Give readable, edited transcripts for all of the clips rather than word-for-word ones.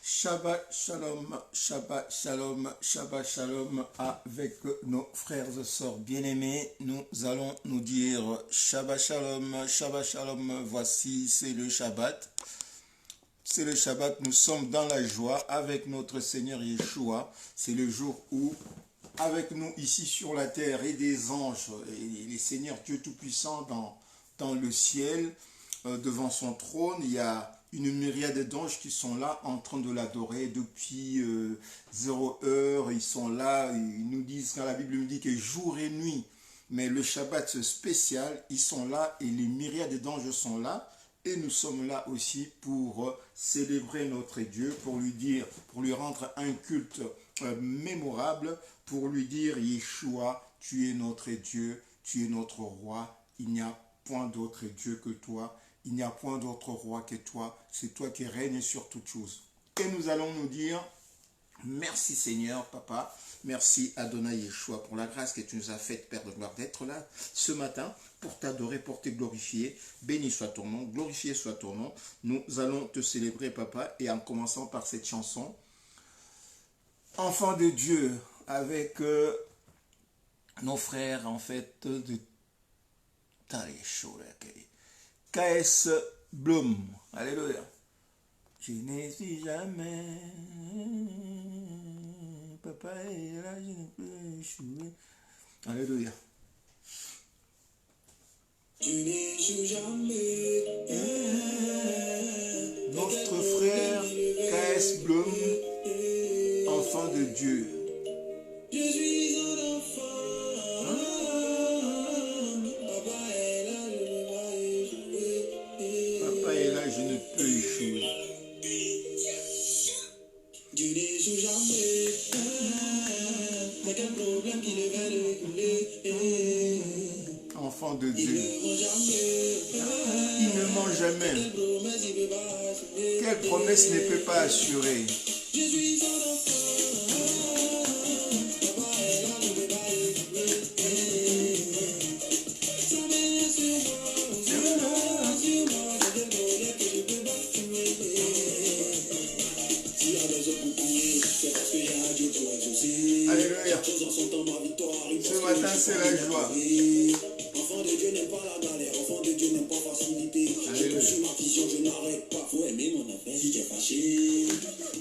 Shabbat Shalom, Shabbat Shalom, Shabbat Shalom avec nos frères et sœurs bien-aimés. Nous allons nous dire Shabbat Shalom, Shabbat Shalom. Voici, c'est le Shabbat. C'est le Shabbat, nous sommes dans la joie avec notre Seigneur Yeshua. C'est le jour où, avec nous ici sur la terre et des anges, et les seigneurs Dieu Tout-Puissant dans le ciel, devant son trône, il y a une myriade d'anges qui sont là en train de l'adorer depuis 0 heure. Ils sont là, ils nous disent, quand la Bible nous dit que jour et nuit, mais le Shabbat spécial, ils sont là et les myriades d'anges sont là. Et nous sommes là aussi pour célébrer notre Dieu, pour lui dire, pour lui rendre un culte mémorable, pour lui dire, Yeshua, tu es notre Dieu, tu es notre roi, il n'y a point d'autre Dieu que toi. Il n'y a point d'autre roi que toi, c'est toi qui règnes sur toutes choses. Et nous allons nous dire, merci Seigneur, Papa, merci Adonai Yeshua pour la grâce que tu nous as faite, Père de gloire, d'être là ce matin pour t'adorer, pour te glorifier. Béni soit ton nom, glorifié soit ton nom. Nous allons te célébrer, Papa, et en commençant par cette chanson, Enfant de Dieu, avec nos frères, en fait, de KS Bloom. Alléluia. Je ne suis jamais. Papa est là, je ne peux échouer. Alléluia. Tu n'échoues jamais. Notre frère KS Bloom, enfant de Dieu. Je suis un enfant. Papa est là, je ne peux échouer. Tu n'échoues jamais. Mais quel problème qui devait le couler. Enfant de Il Dieu. ne ment jamais. Il ne ment jamais. Quelle promesse il peut pas assumer. Quelle promesse ne peut pas assurer? Je suis un enfant. Papa est là, je ne peux pas échouer. Sa main est sur moi. Sa main est sur moi. C'est quel problème que je peux pas assumer. S'il y a besoin pour prier, c'est parce qu'il y a Dieu pour exaucer. Alléluia. Chaque chose en son temps, ma victoire. Ce matin, c'est la joie. Enfant de Dieu n'aime pas la galère, enfant de Dieu n'aime pas facilité. Je Alléluia. poursuis ma vision, je n'arrête pas. Faut aimer mon affaire si tu es fâché.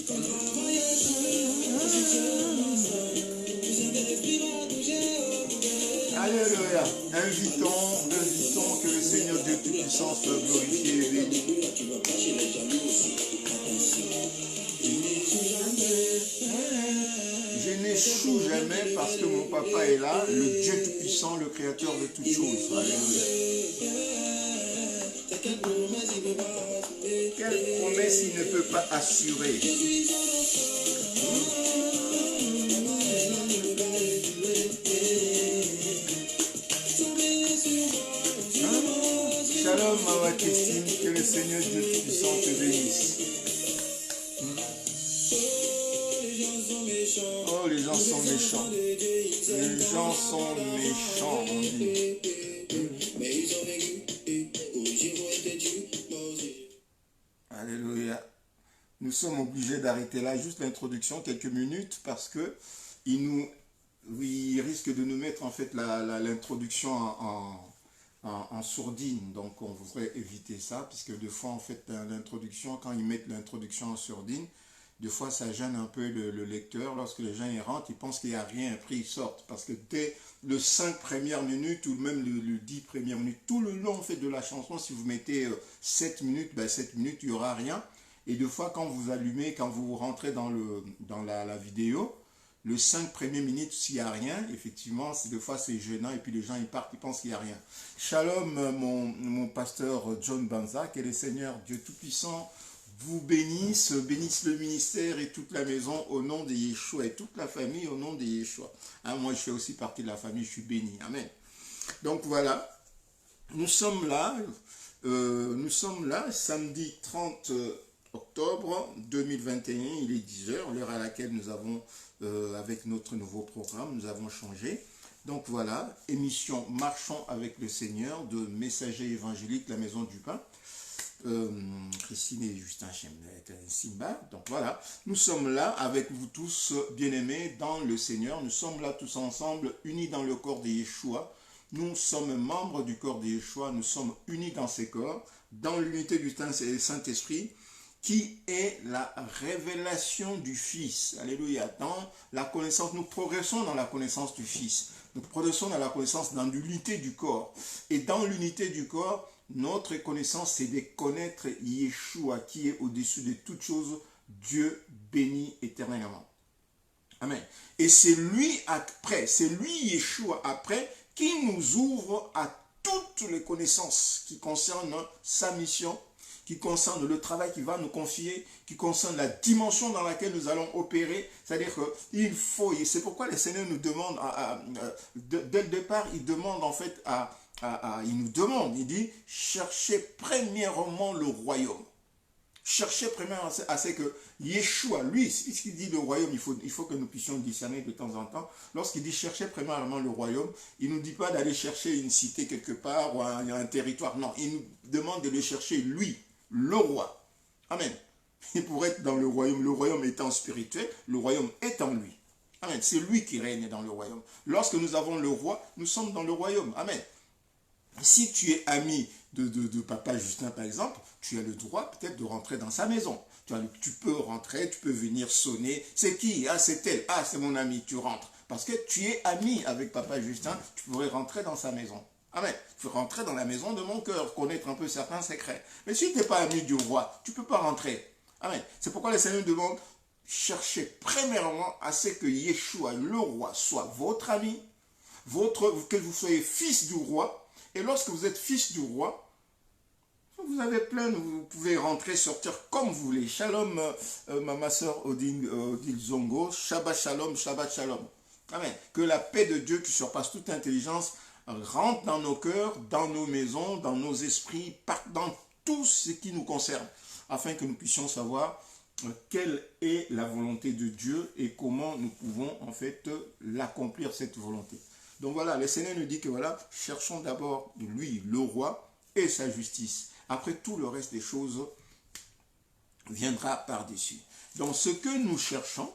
Quand travail est fait, si tu es massacre, le Saint-Esprit va toucher au cœur. Alléluia. Invitons que le Seigneur Dieu Tout-Puissant soit glorifié et béni. Là, tu vas cacher les jaloux aussi. Attention. Tu n'échoues jamais. Je n'échoue jamais parce que mon papa est là, le Dieu Tout-Puissant, le Créateur de toutes choses. Alléluia. C'est quelle promesse il peut pas assurer. Quelle promesse il ne peut pas assurer? Je suis un enfant. Papa est là, je ne peux pas échouer. Sa main est sur moi. Shalom, Mama Christine, que le Seigneur Dieu Tout-Puissant te bénisse. Oh, les gens sont méchants. Les gens sont méchants, on dit. Mais ils ont vécu. Corrigez vos études. Alléluia. Nous sommes obligés d'arrêter là, juste l'introduction, quelques minutes, parce que il risque de nous mettre en fait l'introduction en sourdine. Donc on voudrait éviter ça, puisque des fois en fait l'introduction, quand ils mettent l'introduction en sourdine, des fois ça gêne un peu le lecteur. Lorsque les gens y rentrent, ils pensent qu'il n'y a rien, après ils sortent. Parce que dès les 5 premières minutes, ou même le 10 premières minutes, tout le long en fait, de la chanson, si vous mettez 7 minutes, 7 minutes, il n'y aura rien. Et des fois, quand vous allumez, quand vous rentrez dans la vidéo, les 5 premières minutes, s'il n'y a rien, effectivement, des fois c'est gênant, et puis les gens ils partent, ils pensent qu'il n'y a rien. Shalom, mon pasteur John Banza, que le Seigneur Dieu Tout-Puissant vous bénisse le ministère et toute la maison au nom de Yeshua et toute la famille au nom de Yeshua. Hein, moi, je fais aussi partie de la famille, je suis béni. Amen. Donc voilà, nous sommes là samedi 30 octobre 2021, il est 10 h, l'heure à laquelle nous avons, avec notre nouveau programme, nous avons changé. Donc voilà, émission Marchons avec le Seigneur de Messager évangélique, la Maison du Pain. Christine et Justin Simba. Donc voilà, nous sommes là avec vous tous, bien-aimés dans le Seigneur. Nous sommes là tous ensemble, unis dans le corps de Yeshua. Nous sommes membres du corps de Yeshua, nous sommes unis dans ces corps, dans l'unité du Saint-Esprit, qui est la révélation du Fils. Alléluia. Dans la connaissance, nous progressons dans la connaissance du Fils. Nous progressons dans la connaissance, dans l'unité du corps. Et dans l'unité du corps, notre connaissance, c'est de connaître Yeshua, qui est au-dessus de toutes choses, Dieu béni éternellement. Amen. Et c'est lui après, c'est lui Yeshua après, qui nous ouvre à toutes les connaissances qui concernent sa mission, qui concernent le travail qu'il va nous confier, qui concernent la dimension dans laquelle nous allons opérer. C'est-à-dire qu'il faut, et c'est pourquoi le Seigneur nous demande, dès le départ, il demande en fait, il nous demande, il dit, cherchez premièrement le royaume. Cherchez premièrement à ce que Yeshua, lui, puisqu'il dit le royaume, il faut que nous puissions discerner de temps en temps. Lorsqu'il dit cherchez premièrement le royaume, il ne nous dit pas d'aller chercher une cité quelque part ou un territoire. Non, il nous demande de le chercher lui, le roi. Amen. Et pour être dans le royaume étant spirituel, le royaume est en lui. Amen. C'est lui qui règne dans le royaume. Lorsque nous avons le roi, nous sommes dans le royaume. Amen. Si tu es ami de Papa Justin, par exemple, tu as le droit peut-être de rentrer dans sa maison. Tu peux rentrer, tu peux venir sonner. C'est qui? Ah, c'est elle. Ah, c'est mon ami. Tu rentres. Parce que tu es ami avec Papa Justin, tu pourrais rentrer dans sa maison. Amen. Tu peux rentrer dans la maison de mon cœur, connaître un peu certains secrets. Mais si tu n'es pas ami du roi, tu ne peux pas rentrer. Amen. C'est pourquoi le Seigneur demande, cherchez premièrement à ce que Yeshua, le roi, soit votre ami, que vous soyez fils du roi. Et lorsque vous êtes fils du roi, vous avez plein, vous pouvez rentrer, sortir comme vous voulez. Shalom, ma soeur Odile Zongo. Shabbat shalom, Shabbat shalom. Amen. Que la paix de Dieu qui surpasse toute intelligence rentre dans nos cœurs, dans nos maisons, dans nos esprits, dans tout ce qui nous concerne, afin que nous puissions savoir quelle est la volonté de Dieu et comment nous pouvons en fait l'accomplir cette volonté. Donc voilà, le Seigneur nous dit que voilà, cherchons d'abord lui, le roi, et sa justice. Après, tout le reste des choses viendra par-dessus. Donc ce que nous cherchons,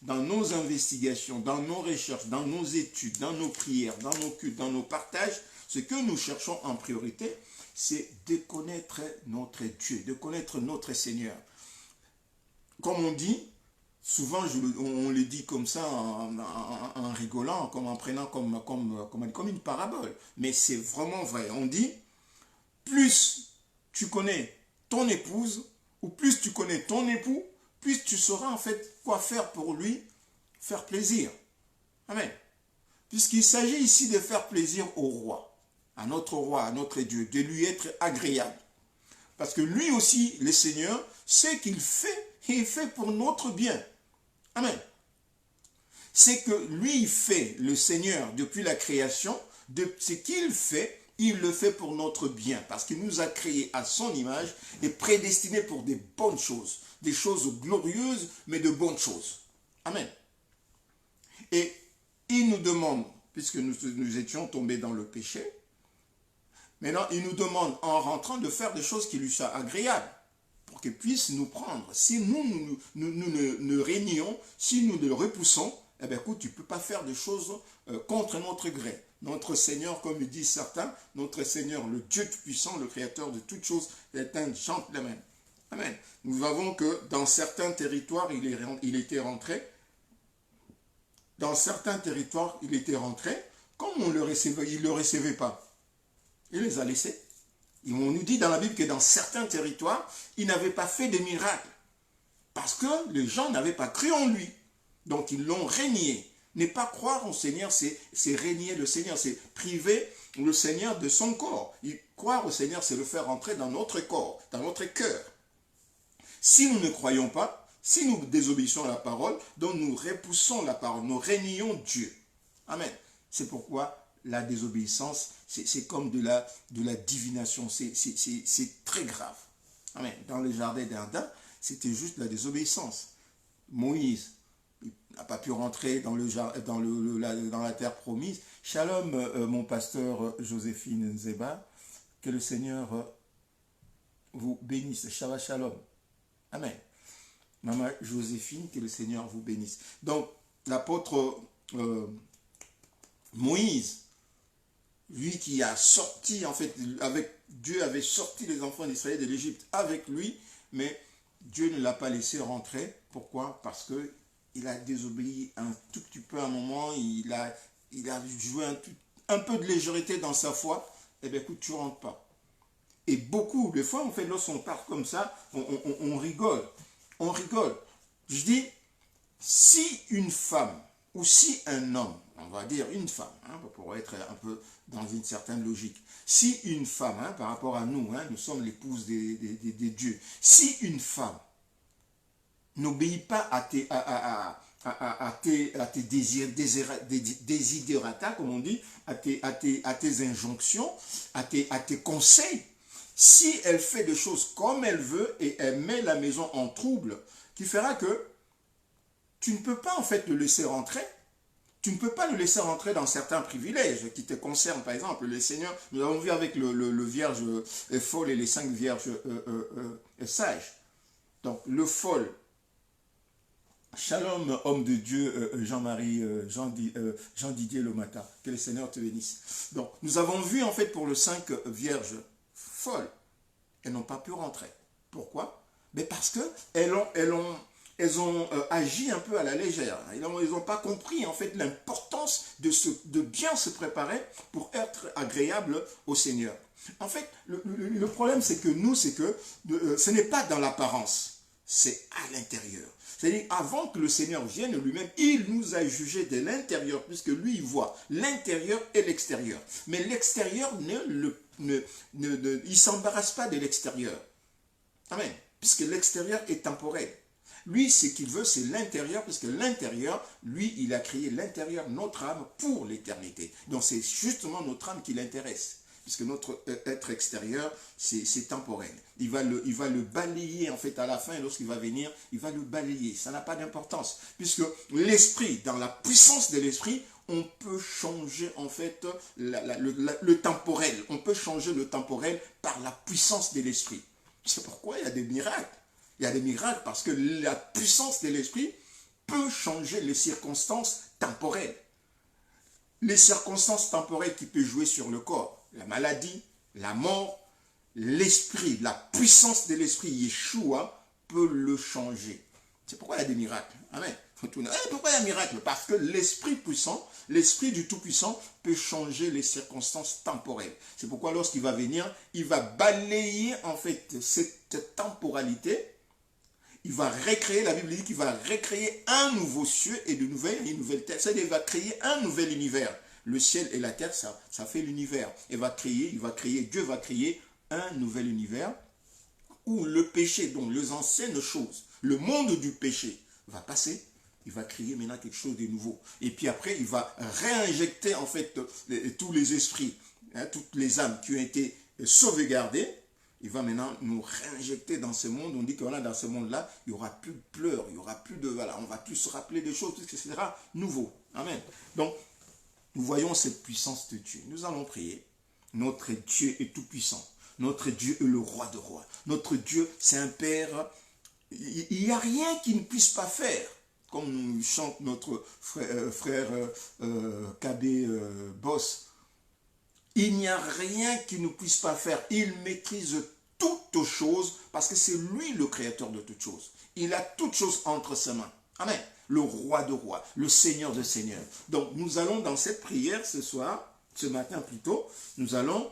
dans nos investigations, dans nos recherches, dans nos études, dans nos prières, dans nos cultes, dans nos partages, ce que nous cherchons en priorité, c'est de connaître notre Dieu, de connaître notre Seigneur. Comme on dit, souvent on le dit comme ça en rigolant, comme en prenant comme une parabole. Mais c'est vraiment vrai. On dit, plus tu connais ton épouse, ou plus tu connais ton époux, plus tu sauras en fait quoi faire pour lui faire plaisir. Amen. Puisqu'il s'agit ici de faire plaisir au roi, à notre Dieu, de lui être agréable. Parce que lui aussi, le Seigneur, ce qu'il fait, il fait pour notre bien. Amen. C'est que lui, il fait, le Seigneur, depuis la création, de ce qu'il fait, il le fait pour notre bien. Parce qu'il nous a créés à son image et prédestinés pour des bonnes choses. Des choses glorieuses, mais de bonnes choses. Amen. Et il nous demande, puisque nous étions tombés dans le péché, maintenant il nous demande en rentrant de faire des choses qui lui soient agréables, pour qu'il puisse nous prendre. Si nous ne régnons, si nous le repoussons, eh bien écoute, tu ne peux pas faire des choses contre notre gré. Notre Seigneur, comme le disent certains, notre Seigneur, le Dieu Tout-Puissant, le Créateur de toutes choses, est un gentleman. Amen. Nous avons que dans certains territoires, il était rentré. Dans certains territoires, il était rentré. Comme on le recevait, il ne le recevait pas. Il les a laissés. Et on nous dit dans la Bible que dans certains territoires, il n'avait pas fait de miracles. Parce que les gens n'avaient pas cru en lui. Donc ils l'ont régné. Ne pas croire au Seigneur, c'est régner le Seigneur. C'est priver le Seigneur de son corps. Croire au Seigneur, c'est le faire entrer dans notre corps, dans notre cœur. Si nous ne croyons pas, si nous désobéissons à la parole, donc nous repoussons la parole, nous régnons Dieu. Amen. C'est pourquoi la désobéissance, c'est comme de la divination, c'est très grave. Amen. Dans le jardin d'Éden, c'était juste la désobéissance. Moïse n'a pas pu rentrer dans la terre promise. Shalom, mon pasteur Joséphine Nzeba, que le Seigneur vous bénisse. Shabbat Shalom. Amen. Maman Joséphine, que le Seigneur vous bénisse. Donc, l'apôtre Moïse, lui qui a sorti, en fait, avec Dieu avait sorti les enfants d'Israël de l'Égypte avec lui, mais Dieu ne l'a pas laissé rentrer. Pourquoi? Parce que il a désobéi un tout petit peu à un moment, il a joué un peu de légèreté dans sa foi. Eh bien, écoute, tu ne rentres pas. Et beaucoup, des fois, en fait, lorsqu'on parle comme ça, on rigole. On rigole. Je dis, si une femme ou si un homme, on va dire une femme, hein, pour être un peu dans une certaine logique, si une femme, hein, par rapport à nous, hein, nous sommes l'épouse des dieux, si une femme n'obéit pas à tes desiderata, comme on dit, à tes injonctions, à tes conseils, si elle fait des choses comme elle veut et elle met la maison en trouble, qui fera que tu ne peux pas en fait le laisser rentrer. Tu ne peux pas le laisser rentrer dans certains privilèges qui te concernent. Par exemple, le Seigneur, nous avons vu avec le vierge folle et les 5 vierges sages. Donc, le folle, Shalom, homme de Dieu, Jean-Marie, Jean-Didier Lomata, que le Seigneur te bénisse. Donc, nous avons vu en fait pour le 5 vierges folles, elles n'ont pas pu rentrer. Pourquoi? Mais parce qu'elles ont agi un peu à la légère. Ils n'ont pas compris en fait l'importance de bien se préparer pour être agréable au Seigneur. En fait, le problème c'est que nous, c'est que ce n'est pas dans l'apparence, c'est à l'intérieur. C'est-à-dire, avant que le Seigneur vienne lui-même, il nous a jugés de l'intérieur, puisque lui, il voit l'intérieur et l'extérieur. Mais l'extérieur, il ne s'embarrasse pas de l'extérieur. Amen. Puisque l'extérieur est temporel. Lui, ce qu'il veut, c'est l'intérieur, puisque l'intérieur, lui, il a créé l'intérieur, notre âme, pour l'éternité. Donc, c'est justement notre âme qui l'intéresse. Puisque notre être extérieur, c'est temporel. Il va le balayer, en fait, à la fin, et lorsqu'il va venir, il va le balayer. Ça n'a pas d'importance. Puisque l'esprit, dans la puissance de l'esprit, on peut changer, en fait, le temporel. On peut changer le temporel par la puissance de l'esprit. C'est pourquoi il y a des miracles. Il y a des miracles parce que la puissance de l'esprit peut changer les circonstances temporelles. Les circonstances temporelles qui peuvent jouer sur le corps, la maladie, la mort, l'esprit, la puissance de l'esprit, Yeshua, peut le changer. C'est pourquoi il y a des miracles. Amen. Pourquoi il y a un miracle? Parce que l'esprit puissant, l'esprit du Tout-Puissant peut changer les circonstances temporelles. C'est pourquoi lorsqu'il va venir, il va balayer en fait cette temporalité. Il va recréer, la Bible dit qu'il va recréer un nouveau ciel et une nouvelle terre. C'est-à-dire qu'il va créer un nouvel univers. Le ciel et la terre, ça fait l'univers. Dieu va créer un nouvel univers où le péché, donc les anciennes choses, le monde du péché va passer. Il va créer maintenant quelque chose de nouveau. Et puis après, il va réinjecter en fait tous les esprits, hein, toutes les âmes qui ont été sauvegardées. Il va maintenant nous réinjecter dans ce monde. On dit que voilà, dans ce monde-là, il n'y aura plus de pleurs, il n'y aura plus de... Voilà, on va plus se rappeler des choses, puisque ce sera nouveau. Amen. Donc, nous voyons cette puissance de Dieu. Nous allons prier. Notre Dieu est tout-puissant. Notre Dieu est le roi de rois. Notre Dieu, c'est un Père. Il n'y a rien qu'il ne puisse pas faire. Comme nous chante notre frère KB Boss. Il n'y a rien qu'il ne puisse pas faire. Il maîtrise toutes choses parce que c'est lui le créateur de toutes choses. Il a toutes choses entre ses mains. Amen. Le roi de rois, le Seigneur de seigneurs. Donc nous allons dans cette prière ce matin plutôt, nous allons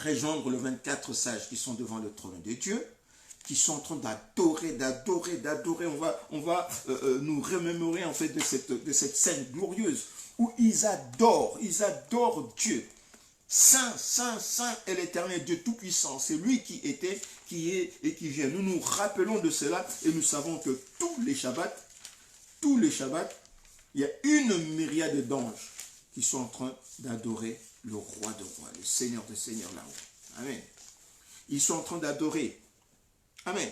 rejoindre les 24 sages qui sont devant le trône de Dieu, qui sont en train d'adorer. On va nous remémorer en fait de cette scène glorieuse où ils adorent Dieu. Saint, Saint, Saint est l'Éternel Dieu Tout-Puissant. C'est lui qui était, qui est et qui vient. Nous nous rappelons de cela et nous savons que tous les Shabbats, il y a une myriade d'anges qui sont en train d'adorer le roi de rois, le Seigneur de seigneurs là-haut. Amen. Ils sont en train d'adorer. Amen.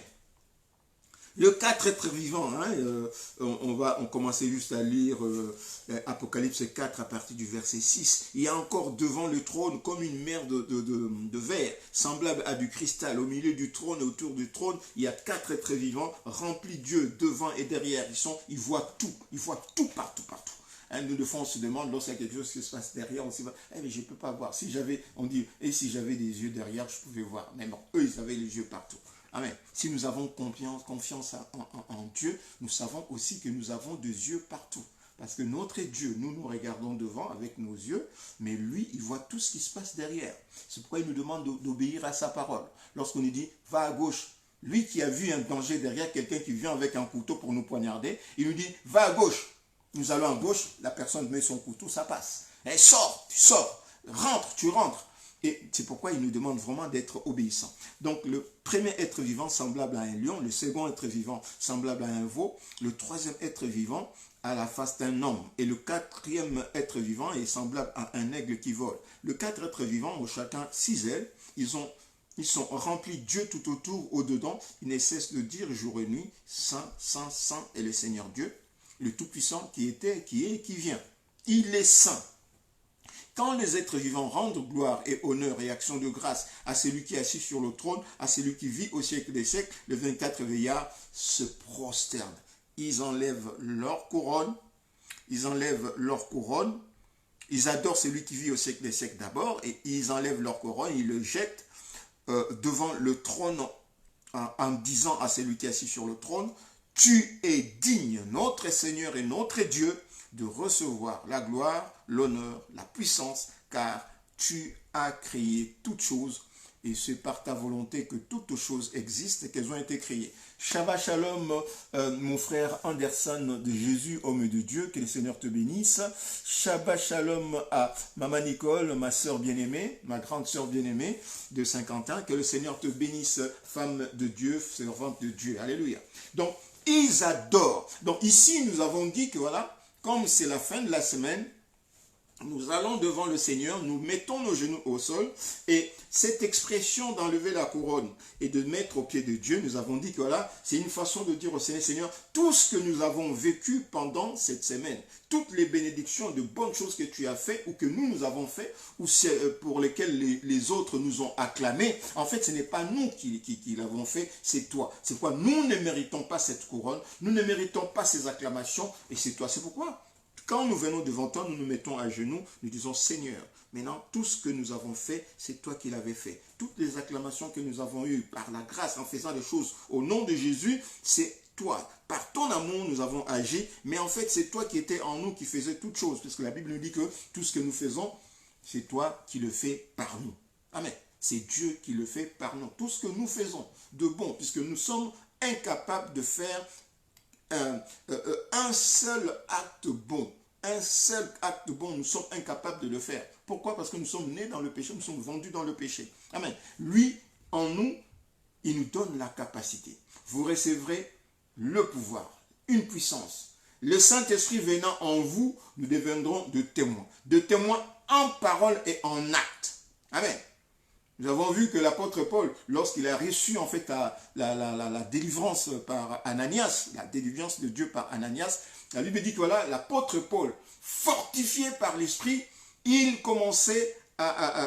Le 4 êtres vivants, hein, on commençait juste à lire Apocalypse 4 à partir du verset 6. Il y a encore devant le trône comme une mer de verre, semblable à du cristal. Au milieu du trône et autour du trône, il y a 4 êtres vivants remplis Dieu devant et derrière. Ils voient tout partout, partout. Hein, nous, de fois, on se demande, lorsqu'il y a quelque chose qui se passe derrière, on se dit, mais je ne peux pas voir. On dit, et si j'avais des yeux derrière, je pouvais voir. Mais non, eux, ils avaient les yeux partout. Amen. Si nous avons confiance en Dieu, nous savons aussi que nous avons des yeux partout. Parce que notre Dieu, nous regardons devant avec nos yeux, mais lui, il voit tout ce qui se passe derrière. C'est pourquoi il nous demande d'obéir à sa parole. Lorsqu'on lui dit, va à gauche, lui qui a vu un danger derrière, quelqu'un qui vient avec un couteau pour nous poignarder, il nous dit, va à gauche. Nous allons à gauche, la personne met son couteau, ça passe. Et sors, tu sors, rentre, tu rentres. Et c'est pourquoi il nous demande vraiment d'être obéissant. Donc le premier être vivant semblable à un lion, le second être vivant semblable à un veau, le troisième être vivant à la face d'un homme, et le quatrième être vivant est semblable à un aigle qui vole. Les 4 êtres vivants ont chacun 6 ailes, ils sont remplis Dieu tout autour, au-dedans, ils ne cessent de dire jour et nuit, Saint, Saint, Saint est le Seigneur Dieu, le Tout-Puissant qui était, qui est et qui vient. Il est saint. Quand les êtres vivants rendent gloire et honneur et action de grâce à celui qui est assis sur le trône, à celui qui vit au siècle des siècles, les 24 veillards se prosternent. Ils enlèvent leur couronne, ils adorent celui qui vit au siècle des siècles d'abord, et ils enlèvent leur couronne, ils le jettent devant le trône en disant à celui qui est assis sur le trône, tu es digne, notre Seigneur et notre Dieu, de recevoir la gloire, l'honneur, la puissance, car tu as créé toutes choses, et c'est par ta volonté que toutes choses existent et qu'elles ont été créées. Shabbat Shalom, mon frère Anderson de Jésus, homme de Dieu, que le Seigneur te bénisse. Shabbat Shalom à Maman Nicole, ma soeur bien-aimée, ma grande soeur bien-aimée de Saint-Quentin, que le Seigneur te bénisse, femme de Dieu, servante de Dieu. Alléluia. Donc, ils adorent. Donc ici, nous avons dit que voilà, comme c'est la fin de la semaine, nous allons devant le Seigneur, nous mettons nos genoux au sol, et cette expression d'enlever la couronne et de mettre au pied de Dieu, nous avons dit que voilà, c'est une façon de dire au Seigneur, Seigneur, tout ce que nous avons vécu pendant cette semaine, toutes les bénédictions de bonnes choses que tu as fait ou que nous avons fait, ou pour lesquelles les autres nous ont acclamé, en fait, ce n'est pas nous qui l'avons fait, c'est toi. C'est pourquoi nous ne méritons pas cette couronne, nous ne méritons pas ces acclamations, et c'est toi. C'est pourquoi quand nous venons devant toi, nous nous mettons à genoux, nous disons Seigneur, maintenant tout ce que nous avons fait, c'est toi qui l'avais fait. Toutes les acclamations que nous avons eues par la grâce en faisant les choses au nom de Jésus, c'est toi. Par ton amour, nous avons agi, mais en fait, c'est toi qui étais en nous qui faisais toutes choses, puisque la Bible nous dit que tout ce que nous faisons, c'est toi qui le fais par nous. Amen. C'est Dieu qui le fait par nous. Tout ce que nous faisons de bon, puisque nous sommes incapables de faire un seul acte bon. Un seul acte bon, nous sommes incapables de le faire. Pourquoi? Parce que nous sommes nés dans le péché, nous sommes vendus dans le péché. Amen. Lui, en nous, il nous donne la capacité. Vous recevrez le pouvoir, une puissance. Le Saint-Esprit venant en vous, nous deviendrons de témoins. De témoins en parole et en acte. Amen. Nous avons vu que l'apôtre Paul, lorsqu'il a reçu en fait la délivrance par Ananias, la délivrance de Dieu par Ananias, la Bible dit que voilà, l'apôtre Paul, fortifié par l'Esprit, il commençait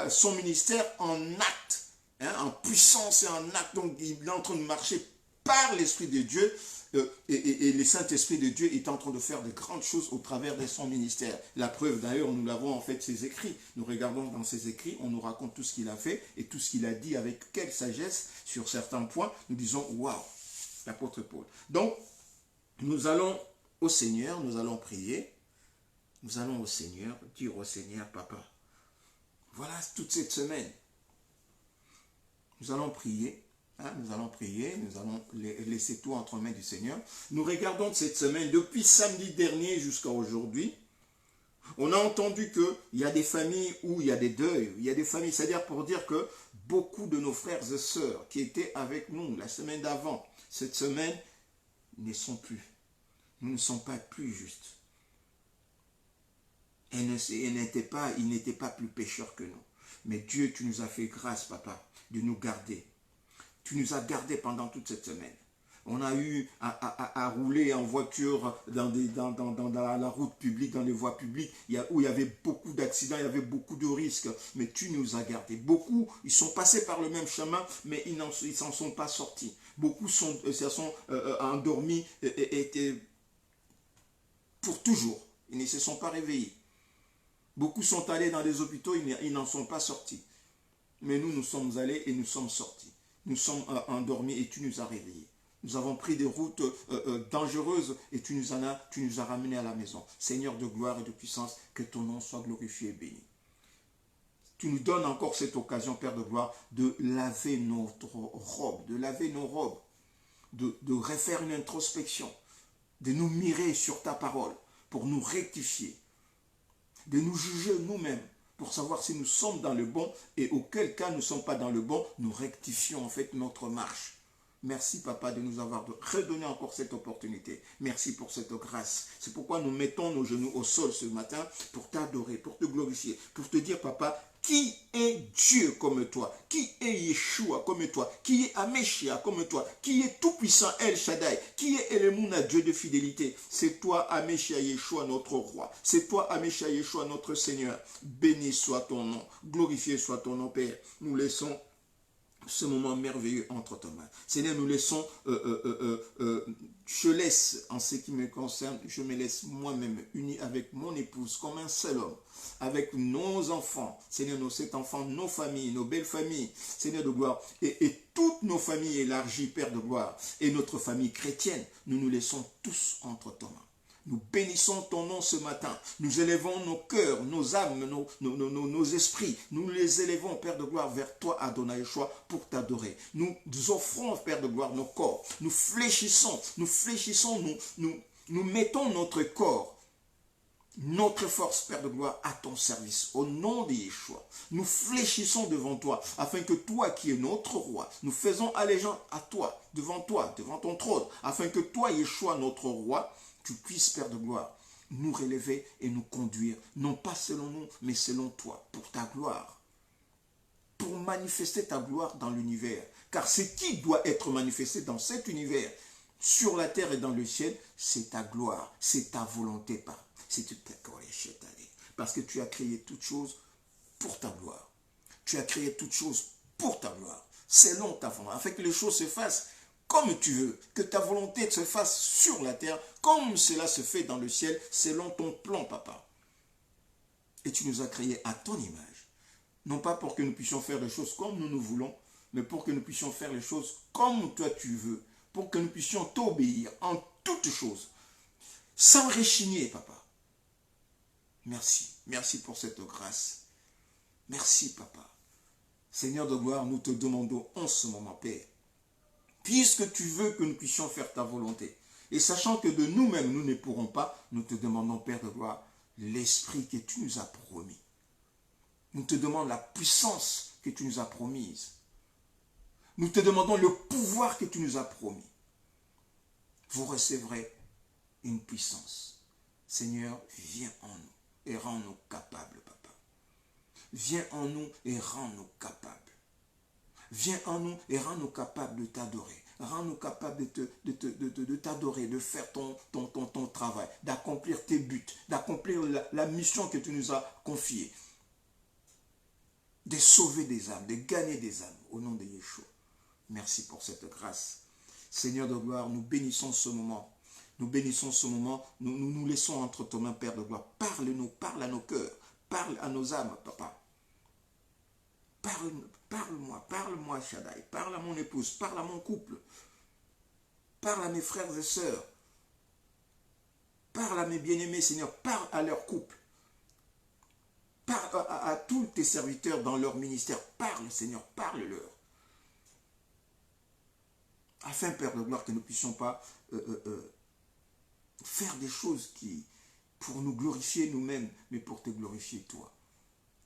son ministère en acte, hein, en puissance et en acte. Donc il est en train de marcher par l'Esprit de Dieu, et le Saint-Esprit de Dieu est en train de faire de grandes choses au travers de son ministère. La preuve d'ailleurs, nous l'avons en fait ses écrits. Nous regardons dans ses écrits, on nous raconte tout ce qu'il a fait et tout ce qu'il a dit avec quelle sagesse sur certains points. Nous disons, waouh, l'apôtre Paul. Donc, nous allons au Seigneur, nous allons prier. Nous allons au Seigneur, dire au Seigneur, Papa, voilà toute cette semaine. Nous allons prier. Hein, nous allons prier, nous allons laisser tout entre les mains du Seigneur. Nous regardons cette semaine, depuis samedi dernier jusqu'à aujourd'hui, on a entendu qu'il y a des familles où il y a des deuils, il y a des familles, c'est-à-dire pour dire que beaucoup de nos frères et sœurs qui étaient avec nous la semaine d'avant, cette semaine, ne sont plus. Nous ne sommes pas plus justes. Ils n'étaient pas plus pécheurs que nous. Mais Dieu, tu nous as fait grâce, Papa, de nous garder. Tu nous as gardés pendant toute cette semaine. On a eu à rouler en voiture dans la route publique, dans les voies publiques, où il y avait beaucoup d'accidents, il y avait beaucoup de risques. Mais tu nous as gardés. Beaucoup, ils sont passés par le même chemin, mais ils ne s'en sont pas sortis. Beaucoup se sont endormis et pour toujours. Ils ne se sont pas réveillés. Beaucoup sont allés dans les hôpitaux, ils n'en sont pas sortis. Mais nous sommes allés et nous sommes sortis. Nous sommes endormis et tu nous as réveillés. Nous avons pris des routes dangereuses et tu nous as ramenés à la maison. Seigneur de gloire et de puissance, que ton nom soit glorifié et béni. Tu nous donnes encore cette occasion, Père de gloire, de laver notre robe, de laver nos robes, de refaire une introspection, de nous mirer sur ta parole pour nous rectifier, de nous juger nous-mêmes pour savoir si nous sommes dans le bon et auquel cas nous ne sommes pas dans le bon, nous rectifions en fait notre marche. Merci, Papa, de nous avoir redonné encore cette opportunité. Merci pour cette grâce. C'est pourquoi nous mettons nos genoux au sol ce matin pour t'adorer, pour te glorifier, pour te dire, Papa, qui est Dieu comme toi? Qui est Yeshua comme toi? Qui est Ameshia comme toi? Qui est tout-puissant El Shaddai? Qui est Elemouna, Dieu de fidélité? C'est toi, Ameshia Yeshua, notre roi. C'est toi, Ameshia Yeshua, notre Seigneur. Béni soit ton nom. Glorifié soit ton nom, Père. Nous laissons ce moment merveilleux entre tes mains. Seigneur, nous laissons, je laisse, en ce qui me concerne, je me laisse moi-même uni avec mon épouse comme un seul homme, avec nos enfants, Seigneur, nos 7 enfants, nos familles, nos belles familles, Seigneur de gloire, et toutes nos familles élargies, Père de gloire, et notre famille chrétienne, nous nous laissons tous entre tes mains. Nous bénissons ton nom ce matin. Nous élevons nos cœurs, nos âmes, nos esprits. Nous les élevons, Père de gloire, vers toi, Adonai Yeshua, pour t'adorer. Nous offrons, Père de gloire, nos corps. Nous fléchissons, nous mettons notre corps, notre force, Père de gloire, à ton service, au nom de Yeshua. Nous fléchissons devant toi, afin que toi qui es notre roi, nous faisons allégeance à toi, devant ton trône, afin que toi, Yeshua, notre roi, tu puisses, Père de gloire, nous relever et nous conduire, non pas selon nous, mais selon toi, pour ta gloire, pour manifester ta gloire dans l'univers. Car ce qui doit être manifesté dans cet univers, sur la terre et dans le ciel, c'est ta gloire, c'est ta volonté, Père. Parce que tu as créé toutes choses pour ta gloire. Tu as créé toutes choses pour ta gloire, selon ta volonté, afin que les choses se fassent comme tu veux, que ta volonté se fasse sur la terre, comme cela se fait dans le ciel, selon ton plan, Papa. Et tu nous as créés à ton image. Non pas pour que nous puissions faire les choses comme nous voulons, mais pour que nous puissions faire les choses comme toi tu veux, pour que nous puissions t'obéir en toutes choses, sans rechigner, Papa. Merci. Merci pour cette grâce. Merci, Papa. Seigneur de gloire, nous te demandons en ce moment, Père, puisque tu veux que nous puissions faire ta volonté, et sachant que de nous-mêmes, nous ne pourrons pas, nous te demandons, Père de gloire, l'esprit que tu nous as promis. Nous te demandons la puissance que tu nous as promise. Nous te demandons le pouvoir que tu nous as promis. Vous recevrez une puissance. Seigneur, viens en nous et rends-nous capables, Papa. Viens en nous et rends-nous capables. Viens en nous et rends-nous capables de t'adorer. Rends-nous capables de t'adorer, de faire ton travail, d'accomplir tes buts, d'accomplir la mission que tu nous as confiée. De sauver des âmes, de gagner des âmes, au nom de Yeshua. Merci pour cette grâce. Seigneur de gloire, nous bénissons ce moment. Nous bénissons ce moment. Nous laissons entre tes mains, Père de gloire. Parle-nous, parle à nos cœurs, parle à nos âmes, Papa. Parle-moi, Shaddai. Parle à mon épouse, parle à mon couple. Parle à mes frères et sœurs. Parle à mes bien-aimés, Seigneur. Parle à leur couple. Parle à tous tes serviteurs dans leur ministère. Parle, Seigneur, parle-leur. Afin, Père de gloire, que nous ne puissions pas faire des choses pour nous glorifier nous-mêmes, mais pour te glorifier toi.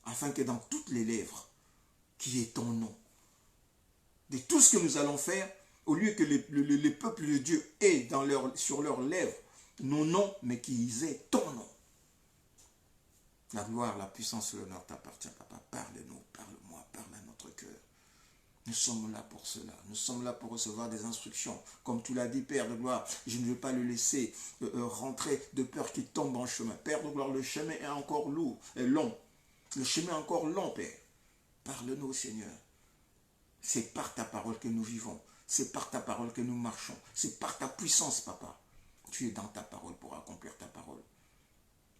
Afin que dans toutes les lèvres, qui est ton nom, de tout ce que nous allons faire, au lieu que le peuple de Dieu ait sur leurs lèvres nos noms, mais qu'ils aient ton nom. La gloire, la puissance et l'honneur t'appartient, Papa. Parle-nous, parle-moi, parle à notre cœur. Nous sommes là pour cela. Nous sommes là pour recevoir des instructions. Comme tu l'as dit, Père de gloire, je ne veux pas le laisser rentrer de peur qu'il tombe en chemin. Père de gloire, le chemin est encore lourd, est long. Le chemin est encore long, Père. Parle-nous, Seigneur. C'est par ta parole que nous vivons. C'est par ta parole que nous marchons. C'est par ta puissance, Papa. Tu es dans ta parole pour accomplir ta parole.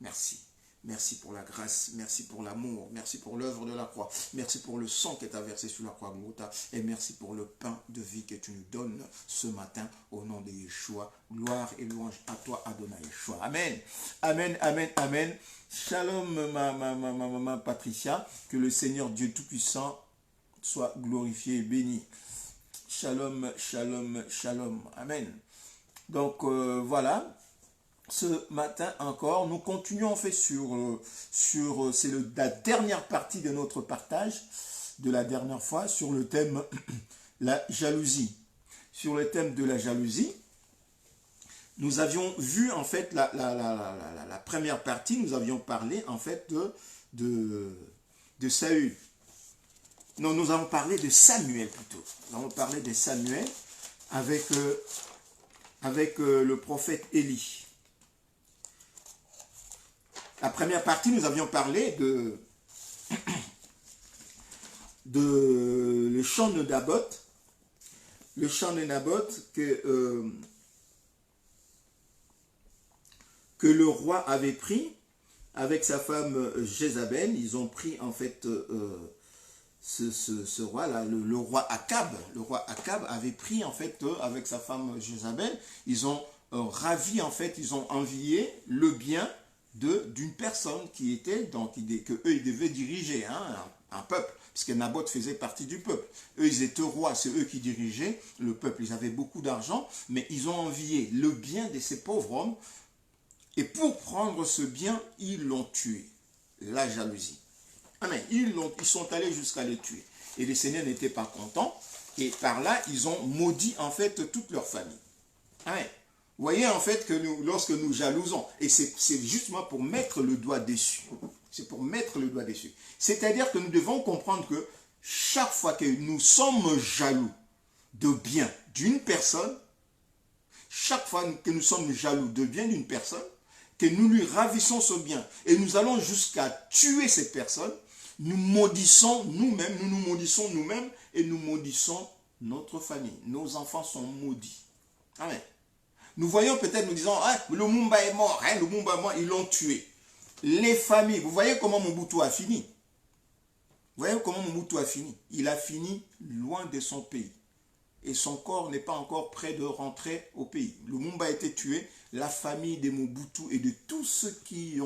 Merci. Merci pour la grâce, merci pour l'amour, merci pour l'œuvre de la croix, merci pour le sang qui est versé sur la croix Golgotha et merci pour le pain de vie que tu nous donnes ce matin au nom de Yeshua. Gloire et louange à toi, Adonai Yeshua. Amen, amen, amen, amen. Shalom, ma Patricia, que le Seigneur Dieu Tout-Puissant soit glorifié et béni. Shalom, shalom, shalom. Amen. Donc voilà. Ce matin encore, nous continuons en fait c'est la dernière partie de notre partage de la dernière fois sur le thème la jalousie. Sur le thème de la jalousie, nous avions vu en fait la première partie, nous avions parlé en fait de Saül. Non, nous avons parlé de Samuel plutôt. Nous avons parlé de Samuel avec le prophète Élie. La première partie, nous avions parlé de le champ de Naboth. Le champ de Naboth que le roi avait pris avec sa femme Jézabel. Ils ont pris en fait ce roi-là, le roi Akab. Le roi Akab avait pris en fait avec sa femme Jézabel. Ils ont ravi en fait, ils ont envié le bien d'une personne qui était, que eux ils devaient diriger, hein, un peuple, puisque Naboth faisait partie du peuple. Eux ils étaient rois, c'est eux qui dirigeaient le peuple, ils avaient beaucoup d'argent, mais ils ont envié le bien de ces pauvres hommes, et pour prendre ce bien, ils l'ont tué. La jalousie. Amen. Ils sont allés jusqu'à les tuer. Et les Seigneurs n'étaient pas contents, et par là, ils ont maudit en fait toute leur famille. Amen. Vous voyez en fait que lorsque nous jalousons, et c'est justement pour mettre le doigt dessus, c'est pour mettre le doigt dessus. C'est-à-dire que nous devons comprendre que chaque fois que nous sommes jaloux de bien d'une personne, chaque fois que nous sommes jaloux de bien d'une personne, que nous lui ravissons ce bien, et nous allons jusqu'à tuer cette personne, nous maudissons nous-mêmes, nous nous maudissons nous-mêmes, et nous maudissons notre famille. Nos enfants sont maudits. Amen. Nous voyons peut-être, nous disons, ah, le Mumba est mort, hein, le Mumba est mort, ils l'ont tué. Les familles, vous voyez comment Mobutu a fini. Vous voyez comment Mobutu a fini. Il a fini loin de son pays. Et son corps n'est pas encore prêt de rentrer au pays. Le Mumba a été tué, la famille de Mobutu et de tous ceux qui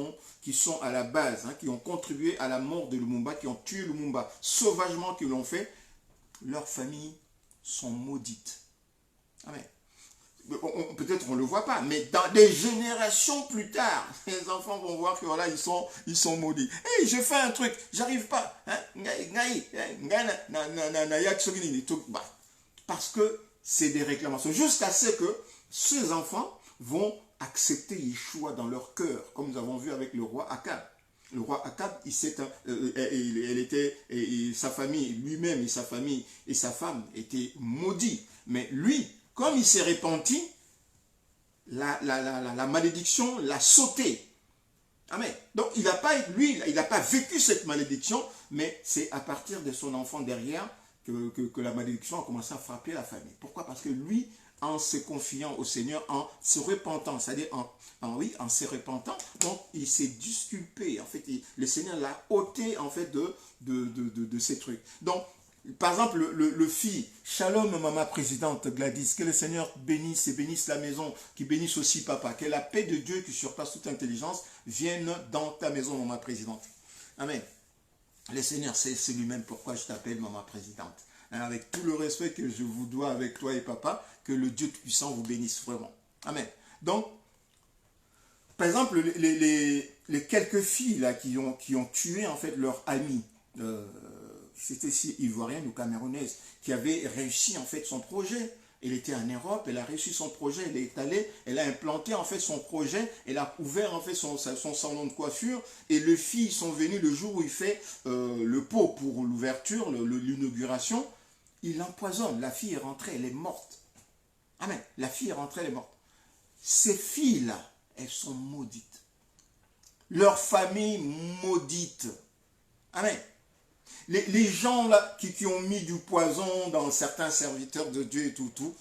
sont à la base, hein, qui ont contribué à la mort de Lumumba, qui ont tué Lumumba sauvagement, qui l'ont fait, leurs familles sont maudites. Amen. Peut-être on ne le voit pas, mais dans des générations plus tard, les enfants vont voir que voilà, ils sont maudits. Hey, je fais un truc, j'arrive pas. Parce que c'est des réclamations. Jusqu'à ce que ces enfants vont accepter Yeshua dans leur cœur, comme nous avons vu avec le roi Akab. Le roi Akab, sa famille, lui-même et sa famille et sa femme étaient maudits. Mais lui, comme il s'est repenti, la malédiction l'a sauté. Amen. Donc il n'a pas vécu cette malédiction, mais c'est à partir de son enfant derrière que la malédiction a commencé à frapper la famille. Pourquoi? Parce que lui, en se confiant au Seigneur, en se repentant, c'est-à-dire en se repentant, donc il s'est disculpé. En fait, le Seigneur l'a ôté en fait de ces trucs. Donc, par exemple, le fils, Shalom, maman présidente Gladys, que le Seigneur bénisse et bénisse la maison, qui bénisse aussi papa, que la paix de Dieu qui surpasse toute intelligence vienne dans ta maison, maman présidente. Amen. Le Seigneur sait lui-même pourquoi je t'appelle maman présidente. Avec tout le respect que je vous dois avec toi et papa, que le Dieu Tout-Puissant vous bénisse vraiment. Amen. Donc, par exemple, les quelques filles là, qui ont tué en fait leur ami, c'était ivoirienne ou camerounaise, qui avait réussi en fait son projet. Elle était en Europe, elle a réussi son projet, elle est allée, elle a implanté en fait son projet, elle a ouvert en fait son salon de coiffure, et les filles sont venues le jour où il fait le pot pour l'ouverture, l'inauguration. il l'empoisonne. La fille est rentrée, elle est morte. Amen. La fille est rentrée, elle est morte. Ces filles-là, elles sont maudites. Leur famille maudite. Amen. Les gens là qui ont mis du poison dans certains serviteurs de Dieu et tout,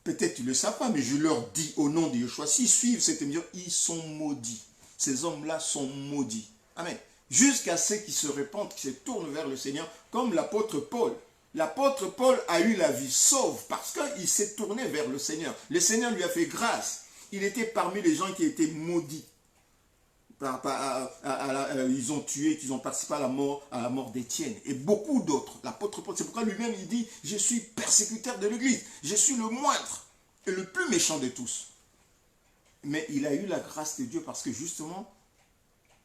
peut-être tu ne le sais pas, mais je leur dis au nom de Yeshua, s'ils suivent cette émission, ils sont maudits. Ces hommes-là sont maudits. Amen. Jusqu'à ceux qui se répandent, qui se tournent vers le Seigneur, comme l'apôtre Paul. L'apôtre Paul a eu la vie sauve parce qu'il s'est tourné vers le Seigneur. Le Seigneur lui a fait grâce. Il était parmi les gens qui étaient maudits. Ils ont tué, qu'ils ont participé à la mort d'Étienne et beaucoup d'autres. L'apôtre Paul, c'est pourquoi lui-même il dit, je suis persécuteur de l'Église, je suis le moindre et le plus méchant de tous. Mais il a eu la grâce de Dieu parce que justement,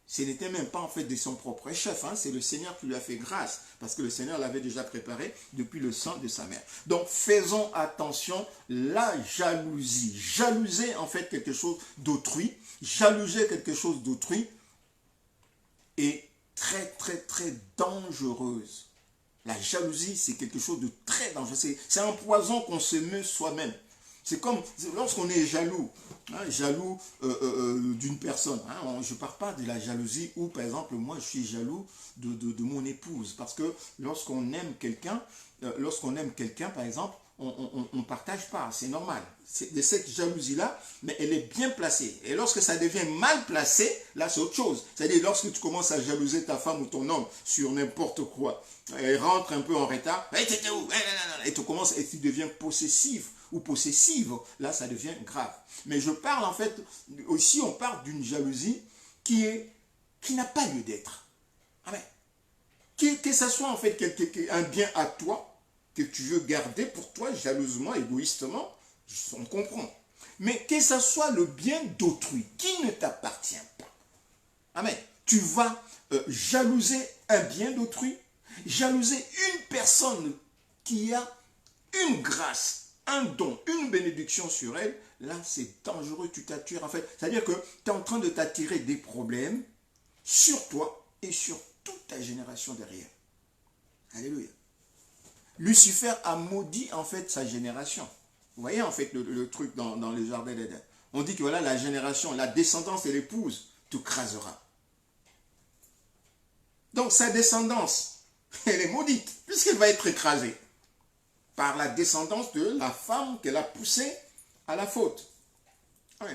ce n'était même pas en fait de son propre chef, hein, c'est le Seigneur qui lui a fait grâce, parce que le Seigneur l'avait déjà préparé depuis le sang de sa mère. Donc faisons attention, la jalousie. Jalouser en fait quelque chose d'autrui, jalouser quelque chose d'autrui est très très très dangereuse. La jalousie c'est quelque chose de très dangereux, c'est un poison qu'on se met soi-même. C'est comme lorsqu'on est jaloux, hein, jaloux d'une personne. Hein, je ne parle pas de la jalousie où, par exemple, moi, je suis jaloux de mon épouse. Parce que lorsqu'on aime quelqu'un, par exemple, on ne partage pas. C'est normal. C'est de cette jalousie-là, mais elle est bien placée. Et lorsque ça devient mal placé, là, c'est autre chose. C'est-à-dire, lorsque tu commences à jalouser ta femme ou ton homme sur n'importe quoi, elle rentre un peu en retard, hey, t'étais où? Et tu commences et tu deviens possessif ou possessive, là ça devient grave. Mais je parle en fait, aussi on parle d'une jalousie qui n'a pas lieu d'être. Amen. Que ça soit en fait un bien à toi, que tu veux garder pour toi, jalousement, égoïstement, on comprend. Mais que ça soit le bien d'autrui, qui ne t'appartient pas. Amen. Tu vas jalouser un bien d'autrui, jalouser une personne qui a une grâce, un don, une bénédiction sur elle, là c'est dangereux, tu t'attires en fait. C'est-à-dire que tu es en train de t'attirer des problèmes sur toi et sur toute ta génération derrière. Alléluia. Lucifer a maudit en fait sa génération. Vous voyez en fait le truc dans le jardin d'Éden. On dit que voilà la génération, la descendance de l'épouse te crasera. Donc sa descendance, elle est maudite puisqu'elle va être écrasée par la descendance de la femme qu'elle a poussée à la faute.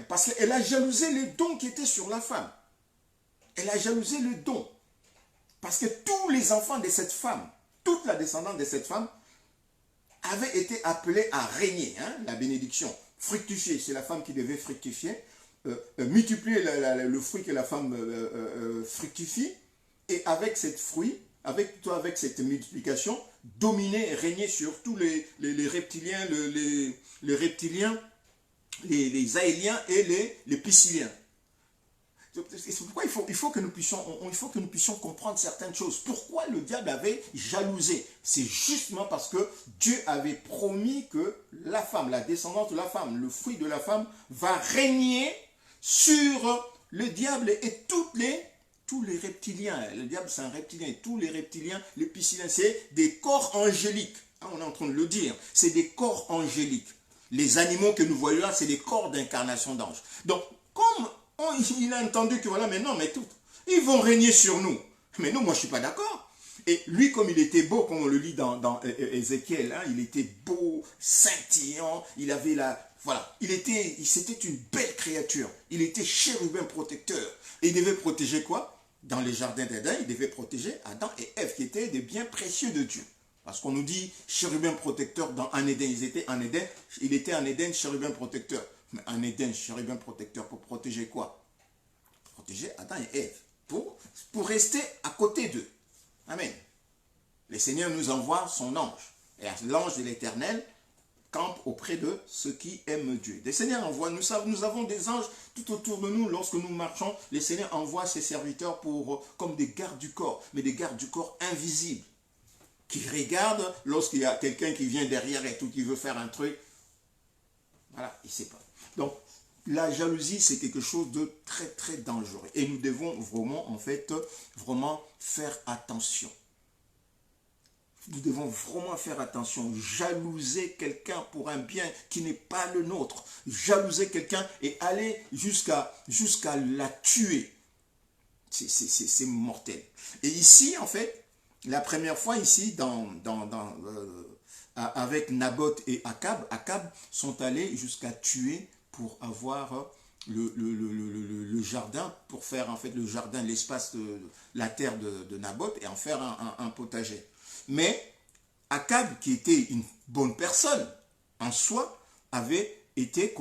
Parce qu'elle a jalousé les dons qui étaient sur la femme. Elle a jalousé le don. Parce que tous les enfants de cette femme, toute la descendance de cette femme, avaient été appelés à régner. Hein, la bénédiction. Fructifier, c'est la femme qui devait fructifier. Multiplier le fruit que la femme fructifie. Et avec cette fruit, avec cette multiplication, dominer et régner sur tous les reptiliens, les reptiliens, les aéliens et les pisciliens. C'est pourquoi il faut que nous puissions comprendre certaines choses. Pourquoi le diable avait jalousé? C'est justement parce que Dieu avait promis que la femme, la descendance de la femme, le fruit de la femme va régner sur le diable et tous les reptiliens. Le diable c'est un reptilien et tous les reptiliens, les pisciliens, c'est des corps angéliques. On est en train de le dire. C'est des corps angéliques. Les animaux que nous voyons là, c'est des corps d'incarnation d'anges. Donc, comme il a entendu que voilà, mais non, mais tout, ils vont régner sur nous. Mais non, moi je ne suis pas d'accord. Et lui, comme il était beau, comme on le lit dans Ézéchiel, hein, il était beau, scintillant, il avait la... Voilà, c'était une belle créature. Il était chérubin protecteur. Et il devait protéger quoi? Dans les jardins d'Éden, il devait protéger Adam et Ève, qui étaient des biens précieux de Dieu. Parce qu'on nous dit chérubin protecteur en Éden. Il était en Éden, chérubin protecteur. Mais en Éden, chérubin protecteur, pour protéger quoi? Protéger Adam et Ève. Pour rester à côté d'eux. Amen. Le Seigneur nous envoie son ange. Et l'ange de l'Éternel campe auprès de ceux qui aiment Dieu. Le Seigneur envoie, nous avons des anges tout autour de nous. Lorsque nous marchons, le Seigneur envoie ses serviteurs comme des gardes du corps, mais des gardes du corps invisibles, qui regardent lorsqu'il y a quelqu'un qui vient derrière et tout, qui veut faire un truc. Voilà, il ne sait pas. Donc, la jalousie, c'est quelque chose de très, très dangereux. Et nous devons vraiment, en fait, vraiment faire attention. Nous devons vraiment faire attention. Jalouser quelqu'un pour un bien qui n'est pas le nôtre. Jalouser quelqu'un et aller jusqu'à la tuer. C'est mortel. Et ici, en fait, la première fois ici, avec Naboth et Akab sont allés jusqu'à tuer pour avoir le jardin, pour faire en fait le jardin, l'espace de la terre de Naboth et en faire un potager. Mais Akab, qui était une bonne personne en soi, avait été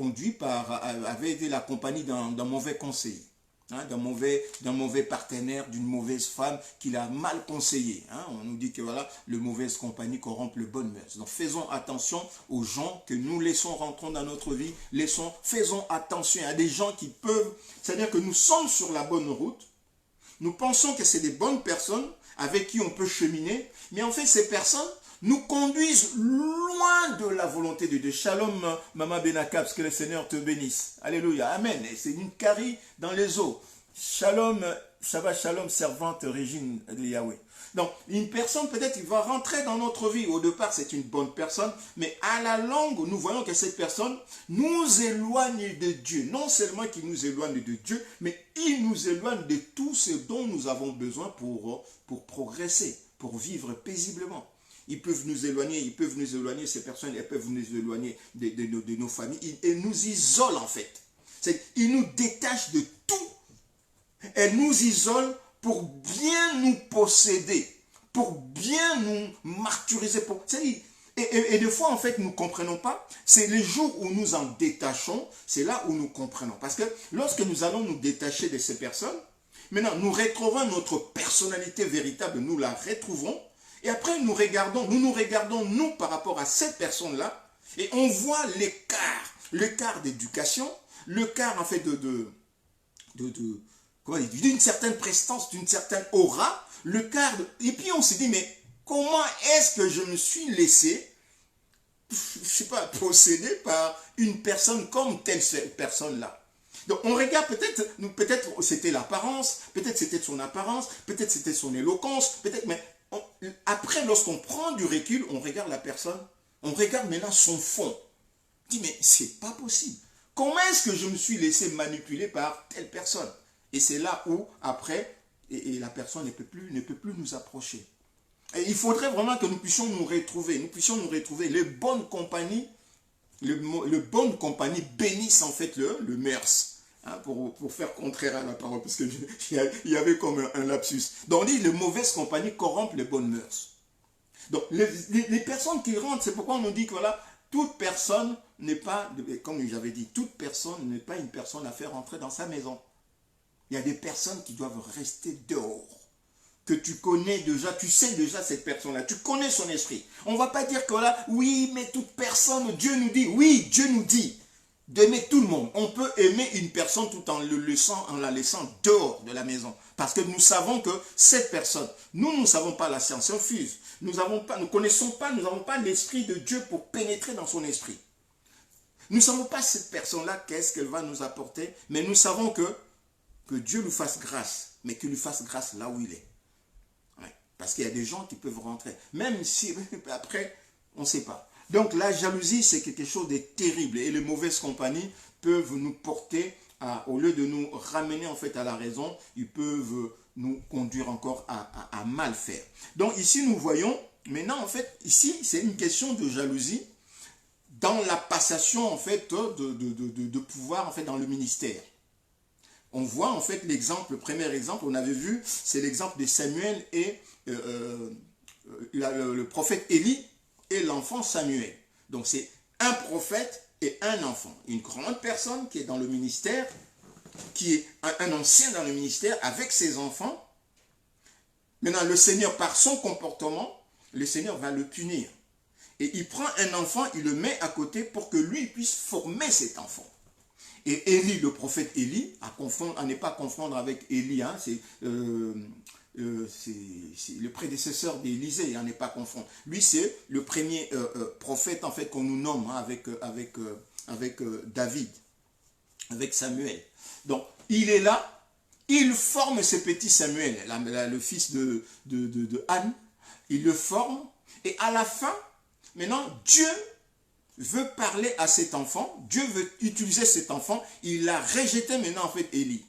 la compagnie d'un mauvais conseiller. Hein, d'un mauvais partenaire, d'une mauvaise femme qui l'a mal conseillé. Hein. On nous dit que voilà, le mauvaise compagnie corrompt le bonne mœurs. Donc faisons attention aux gens que nous laissons rentrer dans notre vie. Faisons attention à des gens qui peuvent, c'est-à-dire que nous sommes sur la bonne route. Nous pensons que c'est des bonnes personnes avec qui on peut cheminer, mais en fait ces personnes nous conduisent loin de la volonté de Dieu. Shalom, Maman Benakabs, que le Seigneur te bénisse. Alléluia, Amen. C'est une carie dans les eaux. Shalom, Shabbat Shalom, servante Régine de Yahweh. Donc, une personne peut-être qui va rentrer dans notre vie. Au départ, c'est une bonne personne, mais à la longue, nous voyons que cette personne nous éloigne de Dieu. Non seulement qu'il nous éloigne de Dieu, mais il nous éloigne de tout ce dont nous avons besoin pour progresser, pour vivre paisiblement. Ils peuvent nous éloigner, ces personnes, elles peuvent nous éloigner de nos familles. Ils nous isolent en fait. Ils nous détachent de tout. Elles nous isolent pour bien nous posséder, pour bien nous martyriser. Et des fois, en fait, nous ne comprenons pas. C'est les jours où nous en détachons, c'est là où nous comprenons. Parce que lorsque nous allons nous détacher de ces personnes, maintenant, nous retrouvons notre personnalité véritable, nous la retrouvons. Et après, nous nous regardons, nous, par rapport à cette personne-là, et on voit l'écart d'éducation, l'écart, en fait, d'une certaine prestance, d'une certaine aura, et puis on se dit, mais comment est-ce que je me suis laissé, je ne sais pas, posséder par une personne comme telle personne-là? Donc on regarde peut-être c'était l'apparence, peut-être c'était son apparence, peut-être c'était son éloquence, peut-être, mais après, lorsqu'on prend du recul, on regarde la personne, on regarde maintenant son fond. On dit, mais c'est pas possible. Comment est-ce que je me suis laissé manipuler par telle personne? Et c'est là où, après, et la personne ne peut plus nous approcher. Et il faudrait vraiment que nous puissions nous retrouver. Les bonnes compagnies, les bonnes compagnies bénissent en fait le mœurs. Hein, pour faire contraire à la parole, parce qu'il y avait comme un lapsus. Donc on dit, les mauvaises compagnies corrompent les bonnes mœurs. Donc les personnes qui rentrent, c'est pourquoi on nous dit que voilà, toute personne n'est pas, comme j'avais dit, toute personne n'est pas une personne à faire rentrer dans sa maison. Il y a des personnes qui doivent rester dehors, que tu connais déjà, tu sais déjà cette personne-là, tu connais son esprit. On ne va pas dire que voilà, oui, mais toute personne, Dieu nous dit, oui, Dieu nous dit d'aimer tout le monde. On peut aimer une personne tout en la laissant dehors de la maison. Parce que nous savons que cette personne, nous ne savons pas la science infuse. Nous connaissons pas, nous n'avons pas l'esprit de Dieu pour pénétrer dans son esprit. Nous ne savons pas cette personne-là, qu'est-ce qu'elle va nous apporter, mais nous savons que Dieu lui fasse grâce, mais qu'il lui fasse grâce là où il est. Ouais. Parce qu'il y a des gens qui peuvent rentrer, même si après, on ne sait pas. Donc la jalousie, c'est quelque chose de terrible et les mauvaises compagnies peuvent nous porter, au lieu de nous ramener en fait à la raison, ils peuvent nous conduire encore à mal faire. Donc ici nous voyons, maintenant en fait, ici c'est une question de jalousie dans la passation en fait de pouvoir en fait dans le ministère. On voit en fait le premier exemple, on avait vu, c'est l'exemple de Samuel et le prophète Élie et l'enfant Samuel. Donc c'est un prophète et un enfant. Une grande personne qui est dans le ministère, qui est un ancien dans le ministère avec ses enfants. Maintenant le Seigneur, par son comportement, le Seigneur va le punir. Et il prend un enfant, il le met à côté pour que lui puisse former cet enfant. Et Élie, le prophète Élie, à ne pas confondre avec Élie, hein, c'est le prédécesseur d'Élisée, à ne pas confondre. Lui, c'est le premier prophète en fait qu'on nous nomme hein, avec David, avec Samuel. Donc, il est là, il forme ce petit Samuel, le fils de Anne, il le forme, Et à la fin, maintenant, Dieu veut parler à cet enfant, Dieu veut utiliser cet enfant, il a rejeté maintenant en fait Élie.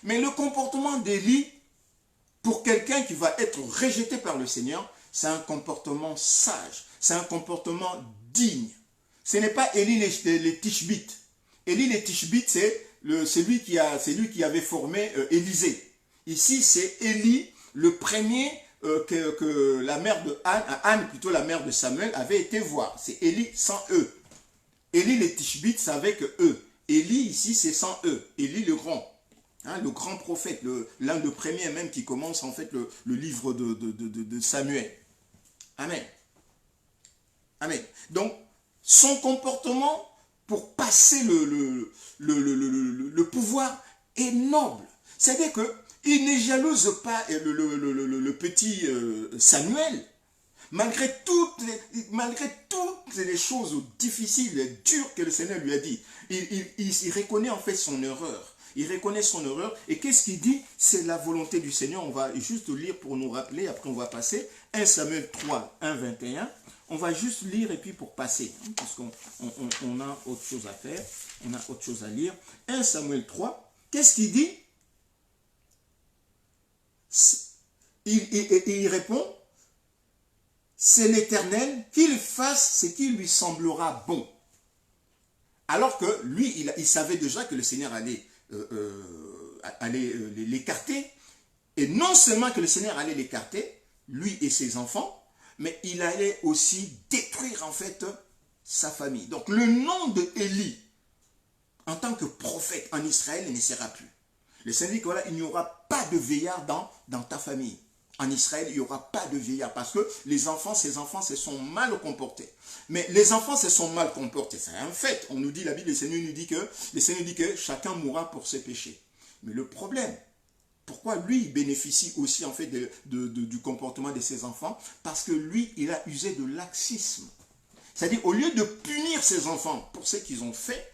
Mais le comportement d'Élie, pour quelqu'un qui va être rejeté par le Seigneur, c'est un comportement sage, c'est un comportement digne. Ce n'est pas Élie les Tishbites. Élie les Tishbites, c'est lui qui avait formé Élisée. Ici, c'est Élie, le premier que la mère de Anne, plutôt la mère de Samuel, avait été voir. C'est Élie sans eux. Élie les Tishbites, c'est avec eux. Élie ici, c'est sans eux. Élie le grand. Hein, le grand prophète, l'un des premiers même qui commence en fait le livre de Samuel. Amen. Amen. Donc, son comportement pour passer le pouvoir est noble. C'est-à-dire qu'il ne jalouse pas le petit Samuel, malgré toutes les choses difficiles et dures que le Seigneur lui a dit. Il reconnaît en fait son erreur. Il reconnaît son erreur. Et qu'est-ce qu'il dit? C'est la volonté du Seigneur. On va juste lire pour nous rappeler. Après, on va passer. 1 Samuel 3, 1, 21. On va juste lire et puis pour passer. Parce qu'on a autre chose à faire. On a autre chose à lire. 1 Samuel 3. Qu'est-ce qu'il dit? Il répond. C'est l'Éternel qu'il fasse ce qui lui semblera bon. Alors que lui, il savait déjà que le Seigneur allait l'écarter. Et non seulement que le Seigneur allait l'écarter, lui et ses enfants, mais il allait aussi détruire en fait sa famille. Donc le nom de Élie, en tant que prophète en Israël, ne sera plus. Le Seigneur dit que voilà, il n'y aura pas de vieillard dans ta famille. En Israël, il n'y aura pas de vieillard parce que ces enfants se sont mal comportés. Mais les enfants se sont mal comportés, c'est un fait. On nous dit, la Bible, le Seigneur dit que chacun mourra pour ses péchés. Mais le problème, pourquoi lui il bénéficie aussi en fait du comportement de ses enfants? Parce que lui, il a usé de laxisme. C'est-à-dire, au lieu de punir ses enfants pour ce qu'ils ont fait,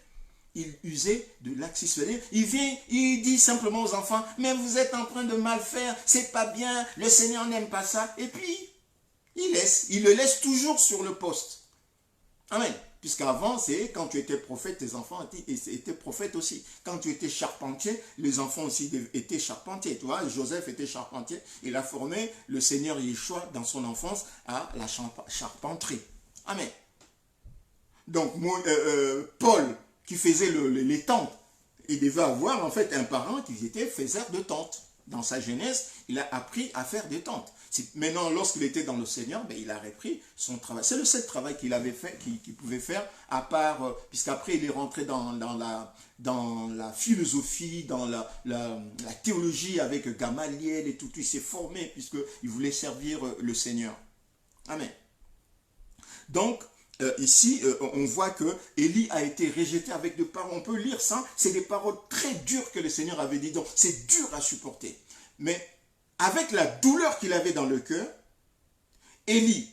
il usait de laxisme. Il vient, il dit simplement aux enfants, mais vous êtes en train de mal faire, c'est pas bien, le Seigneur n'aime pas ça. Et puis, il le laisse toujours sur le poste. Amen. Puisqu'avant, c'est quand tu étais prophète, tes enfants étaient prophètes aussi. Quand tu étais charpentier, les enfants aussi étaient charpentiers. Tu vois, Joseph était charpentier. Il a formé le Seigneur Yeshua dans son enfance à la charpenterie. Amen. Donc, Paul, qui faisait les tentes, il devait avoir en fait un parent qui était faiseur de tentes. Dans sa jeunesse, il a appris à faire des tentes. Maintenant, lorsqu'il était dans le Seigneur, ben, il a repris son travail. C'est le seul travail qu'il avait fait, qu'il pouvait faire, à part, puisqu'après il est rentré dans la philosophie, dans la théologie avec Gamaliel et tout. Il s'est formé puisqu'il voulait servir le Seigneur. Amen. Donc, ici, on voit que Élie a été rejeté avec des paroles. On peut lire ça, c'est des paroles très dures que le Seigneur avait dit. Donc, c'est dur à supporter. Mais avec la douleur qu'il avait dans le cœur, Élie,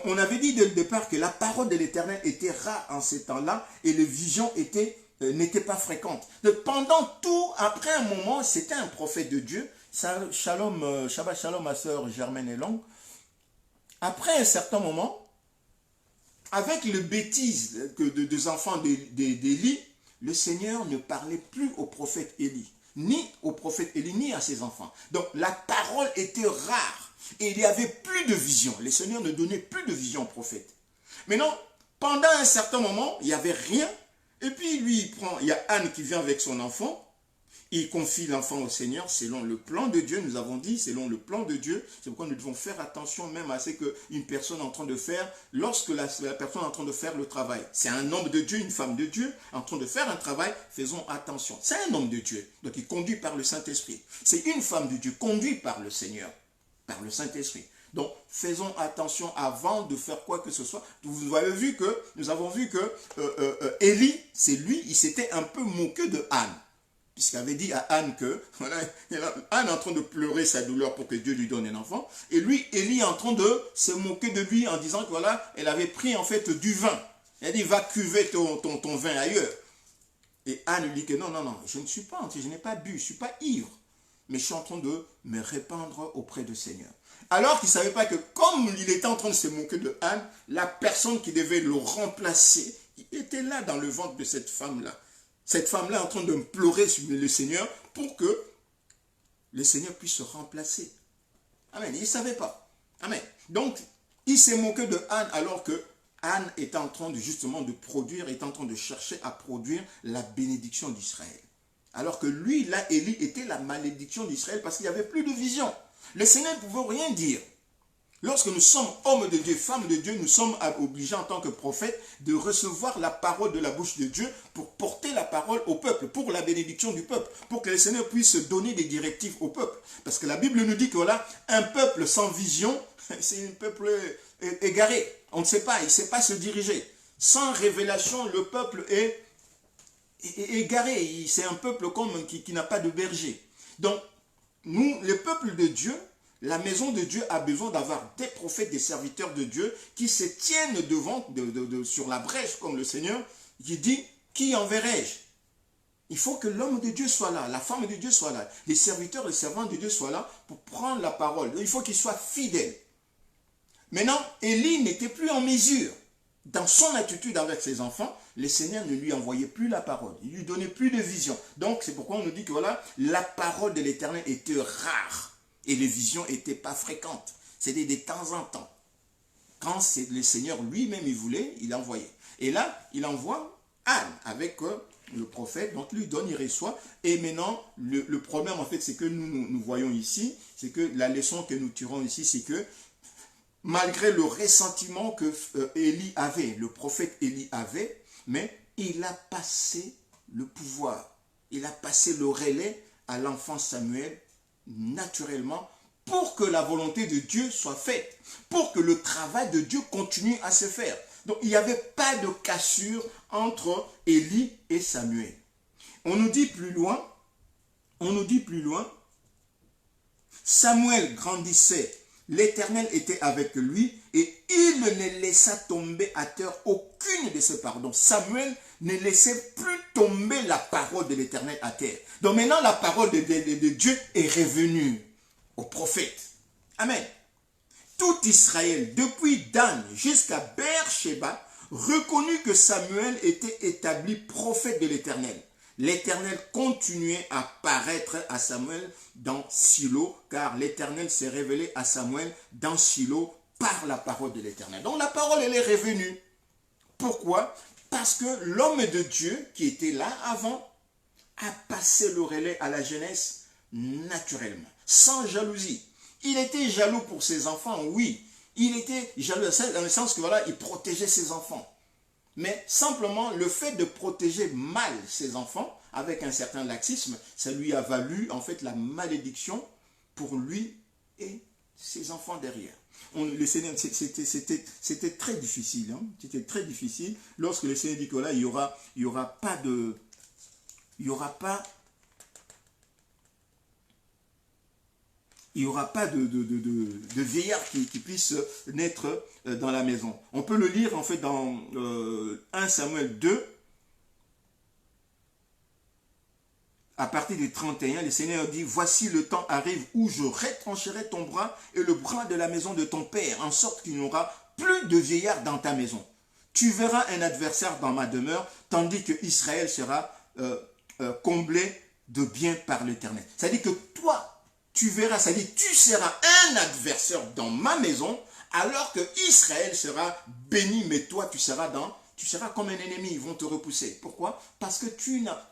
on avait dit dès le départ que la parole de l'Éternel était rare en ces temps-là et les visions n'étaient pas fréquentes. Donc, pendant tout, après un moment, c'était un prophète de Dieu. Shalom, Shabbat Shalom, ma soeur Germaine et Long. Après un certain moment, avec les bêtises des enfants d'Élie, le Seigneur ne parlait plus au prophète Élie, ni au prophète Élie, ni à ses enfants. Donc la parole était rare et il n'y avait plus de vision. Le Seigneur ne donnait plus de vision au prophète. Maintenant, pendant un certain moment, il n'y avait rien. Et puis lui, il y a Anne qui vient avec son enfant. Il confie l'enfant au Seigneur selon le plan de Dieu. Nous avons dit, selon le plan de Dieu. C'est pourquoi nous devons faire attention même à ce qu'une personne est en train de faire, lorsque la personne est en train de faire le travail. C'est un homme de Dieu, une femme de Dieu, en train de faire un travail, faisons attention. C'est un homme de Dieu, donc il conduit par le Saint-Esprit. C'est une femme de Dieu, conduite par le Seigneur, par le Saint-Esprit. Donc, faisons attention avant de faire quoi que ce soit. Nous avons vu que Élie, c'est lui, il s'était un peu moqué de Anne. Puisqu'il avait dit à Anne que, voilà, Anne est en train de pleurer sa douleur pour que Dieu lui donne un enfant. Et lui, Élie est en train de se moquer de lui en disant que voilà, elle avait pris en fait du vin. Elle a dit, va cuver ton vin ailleurs. Et Anne lui dit que non, je ne suis pas, je n'ai pas bu, je ne suis pas ivre. mais je suis en train de me répandre auprès du Seigneur. Alors qu'il ne savait pas que comme il était en train de se moquer de Anne, la personne qui devait le remplacer, il était là dans le ventre de cette femme-là. Cette femme-là en train de pleurer sur le Seigneur pour que le Seigneur puisse se remplacer. Amen. Il ne savait pas. Amen. Donc, il s'est moqué de Anne alors que Anne est en train de justement de produire, est en train de chercher à produire la bénédiction d'Israël. Alors que lui, là, Élie était la malédiction d'Israël parce qu'il n'y avait plus de vision. Le Seigneur ne pouvait rien dire. Lorsque nous sommes hommes de Dieu, femmes de Dieu, nous sommes obligés en tant que prophètes de recevoir la parole de la bouche de Dieu pour porter la parole au peuple, pour la bénédiction du peuple, pour que le Seigneur puisse donner des directives au peuple. Parce que la Bible nous dit que voilà, un peuple sans vision, c'est un peuple égaré. On ne sait pas, il ne sait pas se diriger. Sans révélation, le peuple est égaré. C'est un peuple comme qui n'a pas de berger. Donc, nous, le peuple de Dieu, la maison de Dieu a besoin d'avoir des prophètes, des serviteurs de Dieu qui se tiennent devant, sur la brèche comme le Seigneur, qui dit, qui enverrai-je? Il faut que l'homme de Dieu soit là, la femme de Dieu soit là, les serviteurs, les servantes de Dieu soient là pour prendre la parole. Il faut qu'ils soient fidèles. Maintenant, Élie n'était plus en mesure. Dans son attitude avec ses enfants, le Seigneur ne lui envoyait plus la parole. Il ne lui donnait plus de vision. Donc, c'est pourquoi on nous dit que voilà, la parole de l'Éternel était rare. Et les visions n'étaient pas fréquentes. C'était de temps en temps. Quand le Seigneur lui-même il voulait, il envoyait. Et là, il envoie Anne avec le prophète. Donc, lui donne, il reçoit. Et maintenant, le problème, en fait, c'est que nous voyons ici, c'est que la leçon que nous tirons ici, c'est que malgré le ressentiment que Élie avait, le prophète Élie avait, mais il a passé le pouvoir. Il a passé le relais à l'enfant Samuel naturellement pour que la volonté de Dieu soit faite, pour que le travail de Dieu continue à se faire. Donc il n'y avait pas de cassure entre Élie et Samuel. On nous dit plus loin, Samuel grandissait, l'Éternel était avec lui et il ne laissa tomber à terre aucune de ses paroles. Donc Samuel ne laissait plus tomber la parole de l'Éternel à terre. Donc maintenant la parole de Dieu est revenue au prophète. Amen. Tout Israël, depuis Dan jusqu'à Beersheba, reconnut que Samuel était établi prophète de l'Éternel. L'Éternel continuait à paraître à Samuel dans Silo, car l'Éternel s'est révélé à Samuel dans Silo par la parole de l'Éternel. Donc la parole, elle est revenue. Pourquoi? Parce que l'homme de Dieu qui était là avant a passé le relais à la jeunesse naturellement, sans jalousie. Il était jaloux pour ses enfants, oui. Il était jaloux dans le sens que voilà, il protégeait ses enfants. Mais simplement, le fait de protéger mal ses enfants, avec un certain laxisme, ça lui a valu en fait la malédiction pour lui et ses enfants derrière. C'était très difficile. Hein? C'était très difficile lorsque le Seigneur dit que là, il y aura pas de vieillard qui puisse naître dans la maison. On peut le lire en fait dans 1 Samuel 2, à partir du 31, le Seigneur dit, voici le temps arrive où je retrancherai ton bras et le bras de la maison de ton père, en sorte qu'il n'y aura plus de vieillard dans ta maison. Tu verras un adversaire dans ma demeure, tandis que Israël sera comblé de bien par l'Éternel. C'est-à-dire que toi, tu verras, c'est-à-dire tu seras un adversaire dans ma maison, alors que Israël sera béni, mais toi, tu seras comme un ennemi, ils vont te repousser. Pourquoi? Parce que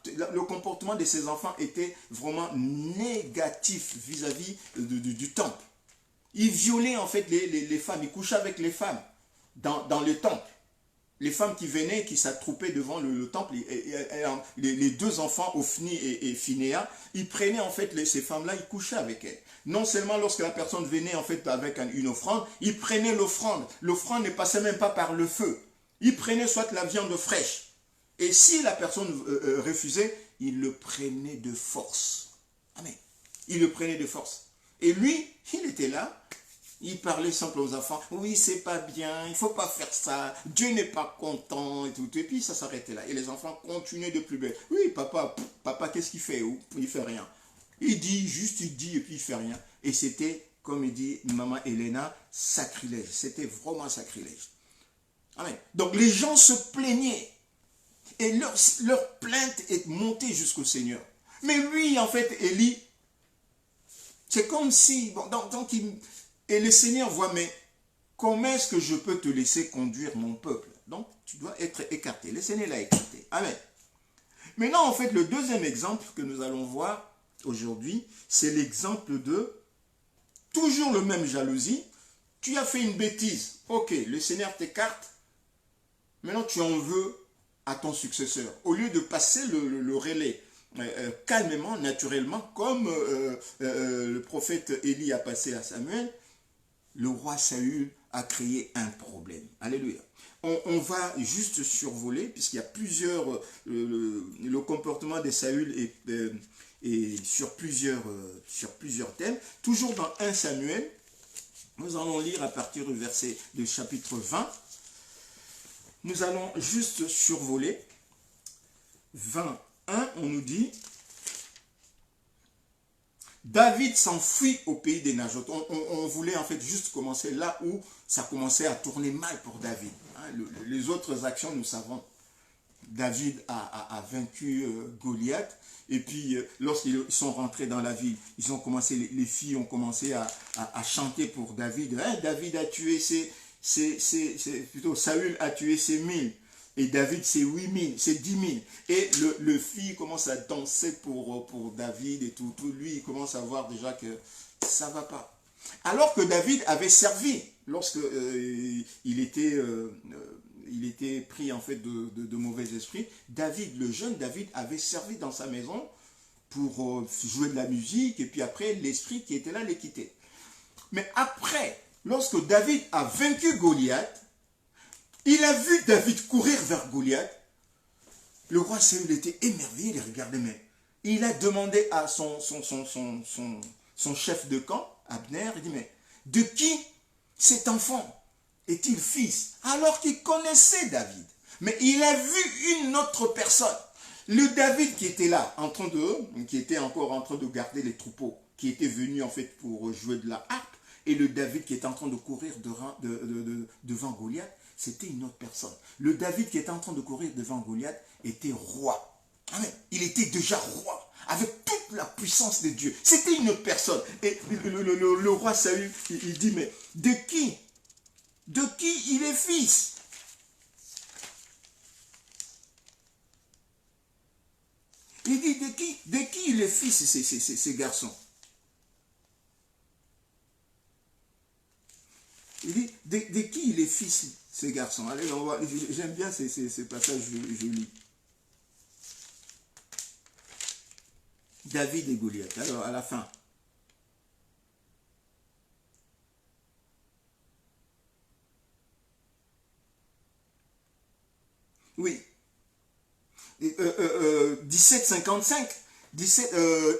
le comportement de ces enfants était vraiment négatif vis-à-vis du temple. Ils violaient en fait les femmes, ils couchaient avec les femmes dans le temple. Les femmes qui venaient, qui s'attroupaient devant le temple, les deux enfants, Ophni et Phinéa, ils prenaient en fait ces femmes-là, ils couchaient avec elles. Non seulement lorsque la personne venait en fait avec une offrande, ils prenaient l'offrande. L'offrande ne passait même pas par le feu. Ils prenaient soit la viande fraîche. Et si la personne refusait, ils le prenaient de force. Amen. Ils le prenaient de force. Et lui, il était là. Il parlait simple aux enfants. Oui, c'est pas bien, il ne faut pas faire ça. Dieu n'est pas content et tout. Et puis ça s'arrêtait là. Et les enfants continuaient de plus belle. Oui, papa, qu'est-ce qu'il fait? Il ne fait rien. Il dit, juste il dit et puis il fait rien. Et c'était, comme il dit maman Elena, sacrilège. C'était vraiment sacrilège. Amen. Donc les gens se plaignaient. Et leur plainte est montée jusqu'au Seigneur. Mais lui, en fait, Élie, c'est comme si... Bon, et le Seigneur voit, mais comment est-ce que je peux te laisser conduire mon peuple? Donc, tu dois être écarté. Le Seigneur l'a écarté. Amen. Maintenant, en fait, le deuxième exemple que nous allons voir aujourd'hui, c'est l'exemple de toujours le même jalousie. Tu as fait une bêtise. Ok, le Seigneur t'écarte. Maintenant, tu en veux à ton successeur. Au lieu de passer le relais calmement, naturellement, comme le prophète Élie a passé à Samuel, le roi Saül a créé un problème. Alléluia. On va juste survoler, puisqu'il y a plusieurs... le comportement de Saül est sur plusieurs thèmes. Toujours dans 1 Samuel, nous allons lire à partir du verset du chapitre 20. Nous allons juste survoler. 21, on nous dit... David s'enfuit au pays des Najotes. On voulait en fait juste commencer là où ça commençait à tourner mal pour David. Les autres actions, nous savons. David a vaincu Goliath. Et puis, lorsqu'ils sont rentrés dans la ville, ils ont commencé, les filles ont commencé à chanter pour David. Hein, David a tué plutôt Saül a tué ses 1000. Et David, c'est 8000, c'est 10 000. Et le fille commence à danser pour David et tout. Lui, il commence à voir déjà que ça ne va pas. Alors que David avait servi lorsque il était pris en fait de mauvais esprits. David, le jeune David, avait servi dans sa maison pour jouer de la musique. Et puis après, l'esprit qui était là les quittait. Mais après, lorsque David a vaincu Goliath, il a vu David courir vers Goliath. Le roi Saül était émerveillé, il regardait, mais il a demandé à son chef de camp, Abner, il dit, mais de qui cet enfant est-il fils? Alors qu'il connaissait David. Mais il a vu une autre personne. Le David qui était là, qui était encore en train de garder les troupeaux, qui était venu en fait pour jouer de la harpe, et le David qui était en train de courir devant Goliath, c'était une autre personne. Le David qui était en train de courir devant Goliath était roi. Amen. Il était déjà roi, avec toute la puissance de Dieu. C'était une autre personne. Et le roi Saül, il dit, mais de qui il est fils? Il dit, de qui il est fils, ces garçons? Il dit, de qui il est fils, ces garçons? Allez, j'aime bien ces passages, je lis. David et Goliath. Alors, à la fin. Oui. 1755.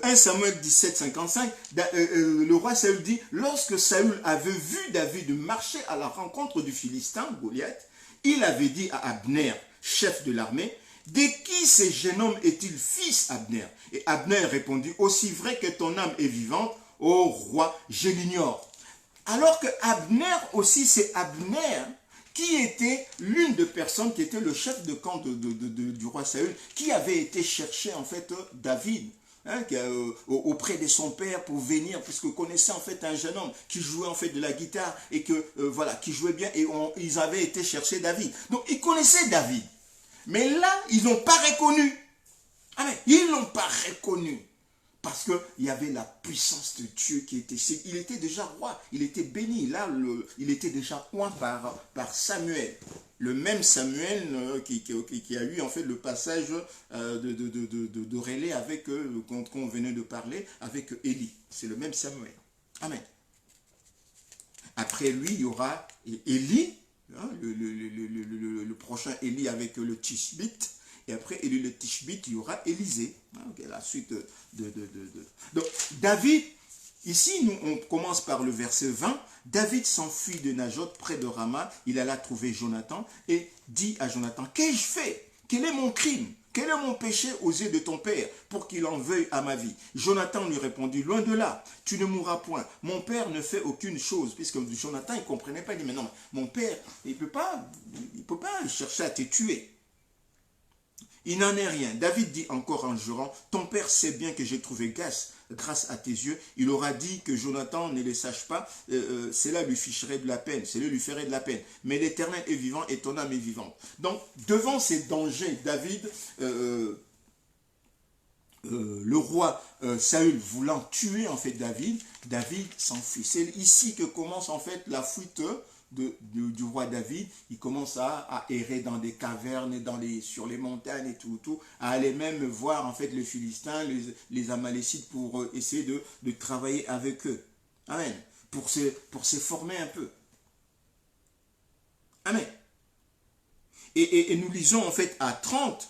1 Samuel 17, 55, le roi Saül dit, lorsque Saül avait vu David marcher à la rencontre du Philistin, Goliath, il avait dit à Abner, chef de l'armée, de qui ce jeune homme est-il fils, Abner? Et Abner répondit, aussi vrai que ton âme est vivante, ô roi, je l'ignore. Alors que Abner aussi, c'est Abner qui était l'une des personnes qui était le chef de camp du roi Saül, qui avait été chercher en fait David auprès de son père pour venir, puisque connaissait en fait un jeune homme qui jouait en fait de la guitare et que voilà, qui jouait bien, et ils avaient été chercher David. Donc ils connaissaient David, mais là ils n'ont pas reconnu. Amen. Ils n'ont pas reconnu. Parce qu'il y avait la puissance de Dieu qui était... Il était déjà roi, il était béni. Là, il était déjà oint par Samuel. Le même Samuel qui a eu en fait le passage de relais avec, quand on venait de parler, avec Élie. C'est le même Samuel. Amen. Après lui, il y aura Élie, hein, le prochain Élie avec le Tishbite. Et après Élie le Tishbite, il y aura Élisée. Okay, la suite Donc, David, ici, on commence par le verset 20. David s'enfuit de Najot près de Rama. Il alla trouver Jonathan et dit à Jonathan, qu'ai-je fait? Quel est mon crime? quel est mon péché aux yeux de ton père pour qu'il en veuille à ma vie? Jonathan lui répondit, loin de là, tu ne mourras point. Mon père ne fait aucune chose. Puisque Jonathan, il ne comprenait pas. Il dit, mais non, mon père, il ne peut pas chercher à te tuer. Il n'en est rien. David dit encore en jurant, ton père sait bien que j'ai trouvé grâce à tes yeux. Il aura dit que Jonathan ne les sache pas, cela lui ficherait de la peine, cela lui ferait de la peine. Mais l'Éternel est vivant et ton âme est vivante. Donc, devant ces dangers, David, le roi Saül voulant tuer en fait David s'enfuit. C'est ici que commence en fait la fuite du roi David. Il commence à errer dans des cavernes, sur les montagnes et tout, à aller même voir en fait les Philistins, les Amalécites pour essayer de travailler avec eux. Amen. Pour se former un peu. Amen. Et nous lisons en fait à 30,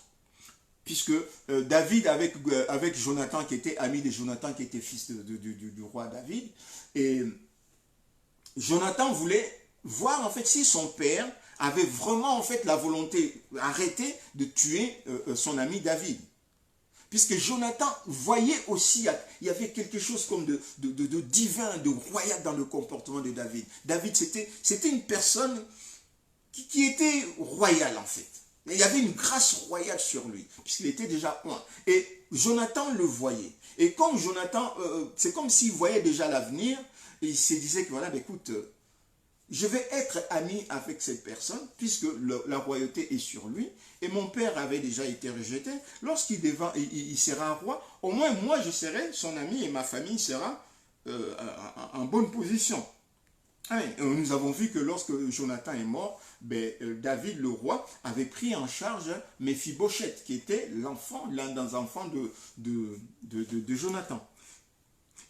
puisque David avec Jonathan qui était ami de Jonathan qui était fils du roi David, et Jonathan voulait voir en fait si son père avait vraiment en fait la volonté arrêtée de tuer son ami David. Puisque Jonathan voyait aussi, il y avait quelque chose comme de divin, de royal dans le comportement de David. David, c'était une personne qui était royale en fait. Il y avait une grâce royale sur lui, puisqu'il était déjà un. Et Jonathan le voyait. Et comme Jonathan, c'est comme s'il voyait déjà l'avenir, et il se disait que voilà, ben écoute, je vais être ami avec cette personne, puisque la royauté est sur lui, et mon père avait déjà été rejeté. Lorsqu'il il sera roi, au moins moi je serai son ami et ma famille sera en bonne position. Nous avons vu que lorsque Jonathan est mort, David le roi avait pris en charge Méphibosheth, qui était l'un des enfants de Jonathan.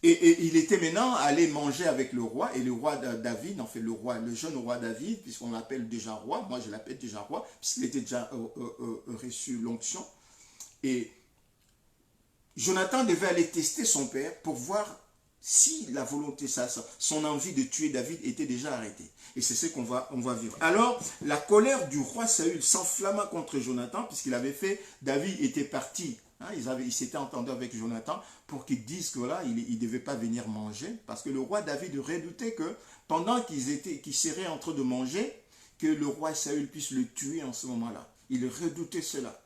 Et il était maintenant allé manger avec le roi, et le roi David, en fait le jeune roi David, puisqu'on l'appelle déjà roi, moi je l'appelle déjà roi, puisqu'il était déjà reçu l'onction. Et Jonathan devait aller tester son père pour voir si la volonté, son envie de tuer David était déjà arrêtée. Et c'est ce qu'on va vivre. Alors, la colère du roi Saül s'enflamma contre Jonathan, puisqu'il avait fait, David était parti. Il s'était entendu avec Jonathan pour qu'ils disent que voilà, il ne devait pas venir manger, parce que le roi David redoutait que pendant qu'ils seraient en train de manger, que le roi Saül puisse le tuer en ce moment-là. Il redoutait cela.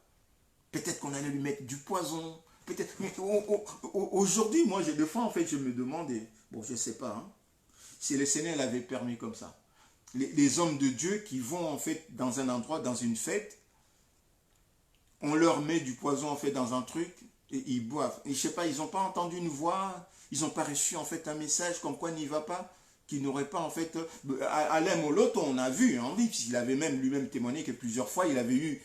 Peut-être qu'on allait lui mettre du poison. Peut-être. Aujourd'hui, moi, des fois, en fait, je me demande, bon, je ne sais pas, si le Seigneur l'avait permis comme ça. Les hommes de Dieu qui vont, en fait, dans un endroit, dans une fête, on leur met du poison, en fait, dans un truc, et ils boivent. Et je ne sais pas, ils n'ont pas entendu une voix, ils n'ont pas reçu, en fait, un message comme quoi n'y va pas, qui n'aurait pas, en fait... Alain Moloto, on a vu, puisqu'il avait même lui-même témoigné que plusieurs fois, il avait eu...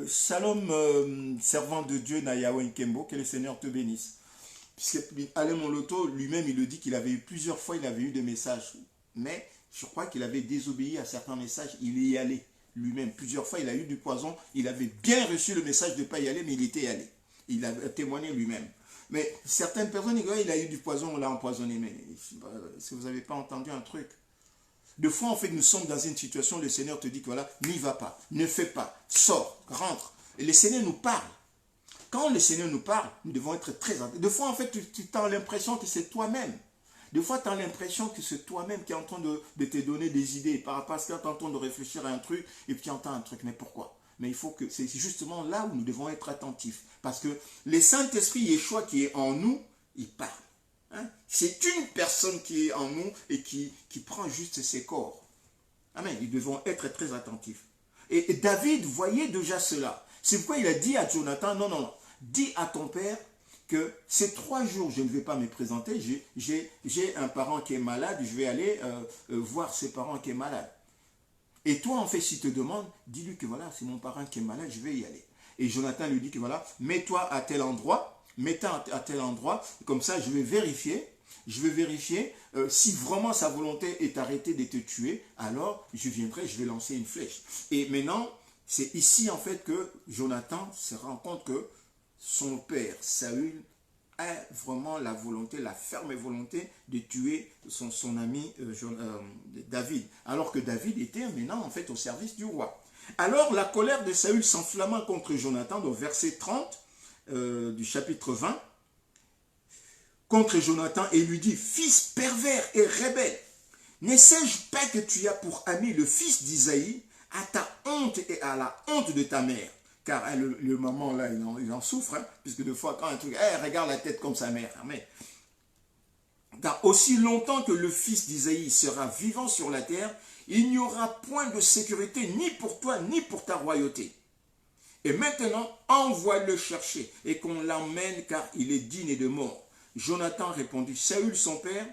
Shalom, servant de Dieu, Nayawen Kembo, que le Seigneur te bénisse. Puisque Alain Moloto, lui-même, il le dit qu'il avait eu plusieurs fois, il avait eu des messages. Mais je crois qu'il avait désobéi à certains messages, il y allait lui-même. Plusieurs fois, il a eu du poison, il avait bien reçu le message de ne pas y aller, mais il était allé. Il a témoigné lui-même. Mais certaines personnes, il a eu du poison, on l'a empoisonné. Mais si vous n'avez pas entendu un truc, de fois, en fait, nous sommes dans une situation, le Seigneur te dit que voilà, n'y va pas, ne fais pas, sors, rentre. Et le Seigneur nous parle. Quand le Seigneur nous parle, nous devons être très attentifs. De fois, en fait, tu as l'impression que c'est toi-même. Des fois, tu as l'impression que c'est toi-même qui est en train de te donner des idées par rapport à ce que tu es en train de réfléchir à un truc et puis tu entends un truc. Mais pourquoi? Mais il faut que c'est justement là où nous devons être attentifs. Parce que le Saint-Esprit Yeshua qui est en nous, il parle. C'est une personne qui est en nous et qui prend juste ses corps. Amen. Nous devons être très attentifs. Et David voyait déjà cela. C'est pourquoi il a dit à Jonathan, non, dis à ton père que ces 3 jours, je ne vais pas me présenter. J'ai un parent qui est malade, je vais aller voir ce parent qui est malade. Et toi, en fait, s'il te demande, dis-lui que voilà, c'est mon parent qui est malade, je vais y aller. Et Jonathan lui dit que voilà, mets-toi à tel endroit, à tel endroit, comme ça je vais vérifier si vraiment sa volonté est arrêtée de te tuer, alors je viendrai, je vais lancer une flèche. Et maintenant, c'est ici en fait que Jonathan se rend compte que son père, Saül, a vraiment la volonté, la ferme volonté de tuer son ami David. Alors que David était maintenant en fait au service du roi. Alors la colère de Saül s'enflamma contre Jonathan, donc verset 30 du chapitre 20, contre Jonathan et lui dit, fils pervers et rebelle, ne sais-je pas que tu as pour ami le fils d'Isaïe, à ta honte et à la honte de ta mère. Car hein, le maman là, il en souffre, hein, puisque des fois quand un truc, regarde la tête comme sa mère. Mais, car aussi longtemps que le fils d'Isaïe sera vivant sur la terre, il n'y aura point de sécurité ni pour toi ni pour ta royauté. Et maintenant, envoie-le chercher et qu'on l'emmène car il est digne de mort. Jonathan répondit, Saül son père,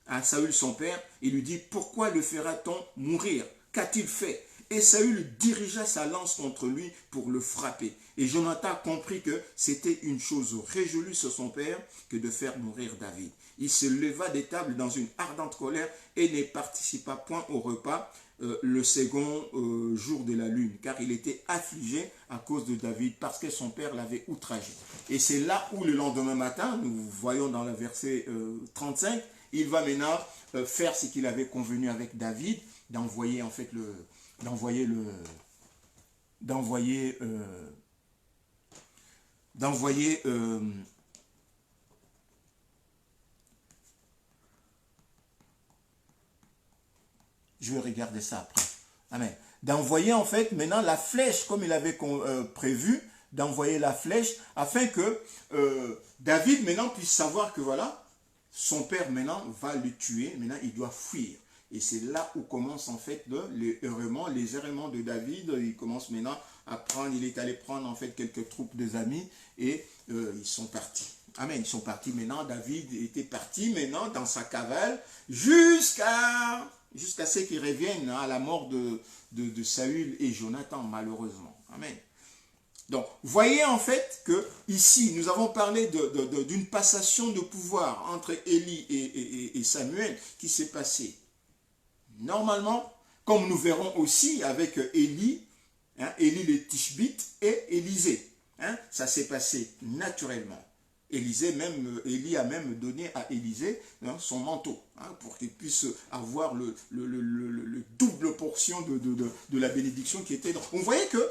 à Saül son père, il lui dit, pourquoi le fera-t-on mourir? Qu'a-t-il fait? Et Saül dirigea sa lance contre lui pour le frapper. Et Jonathan comprit que c'était une chose résolue sur son père que de faire mourir David. Il se leva des tables dans une ardente colère et ne participa point au repas le second jour de la lune, car il était affligé à cause de David, parce que son père l'avait outragé. Et c'est là où le lendemain matin, nous voyons dans le verset 35, il va maintenant faire ce qu'il avait convenu avec David, d'envoyer en fait je vais regarder ça après. Amen. D'envoyer en fait maintenant la flèche, comme il avait prévu, d'envoyer la flèche, afin que David maintenant puisse savoir que voilà, son père maintenant va le tuer, maintenant il doit fuir. Et c'est là où commence en fait les errements de David. Il commence maintenant à prendre, il est allé prendre en fait quelques troupes de amis et ils sont partis. Amen, ils sont partis maintenant. David était parti maintenant dans sa cavale jusqu'à ce qu'il revienne à la mort de Saül et Jonathan, malheureusement. Amen. Donc, voyez en fait que ici, nous avons parlé d'une passation de pouvoir entre Élie et Samuel qui s'est passée. Normalement, comme nous verrons aussi avec Élie, hein, Élie le Tishbite et Élisée. Hein, ça s'est passé naturellement. Élie a même donné à Élisée son manteau, hein, pour qu'il puisse avoir le double portion de la bénédiction qui était dans. On voyait que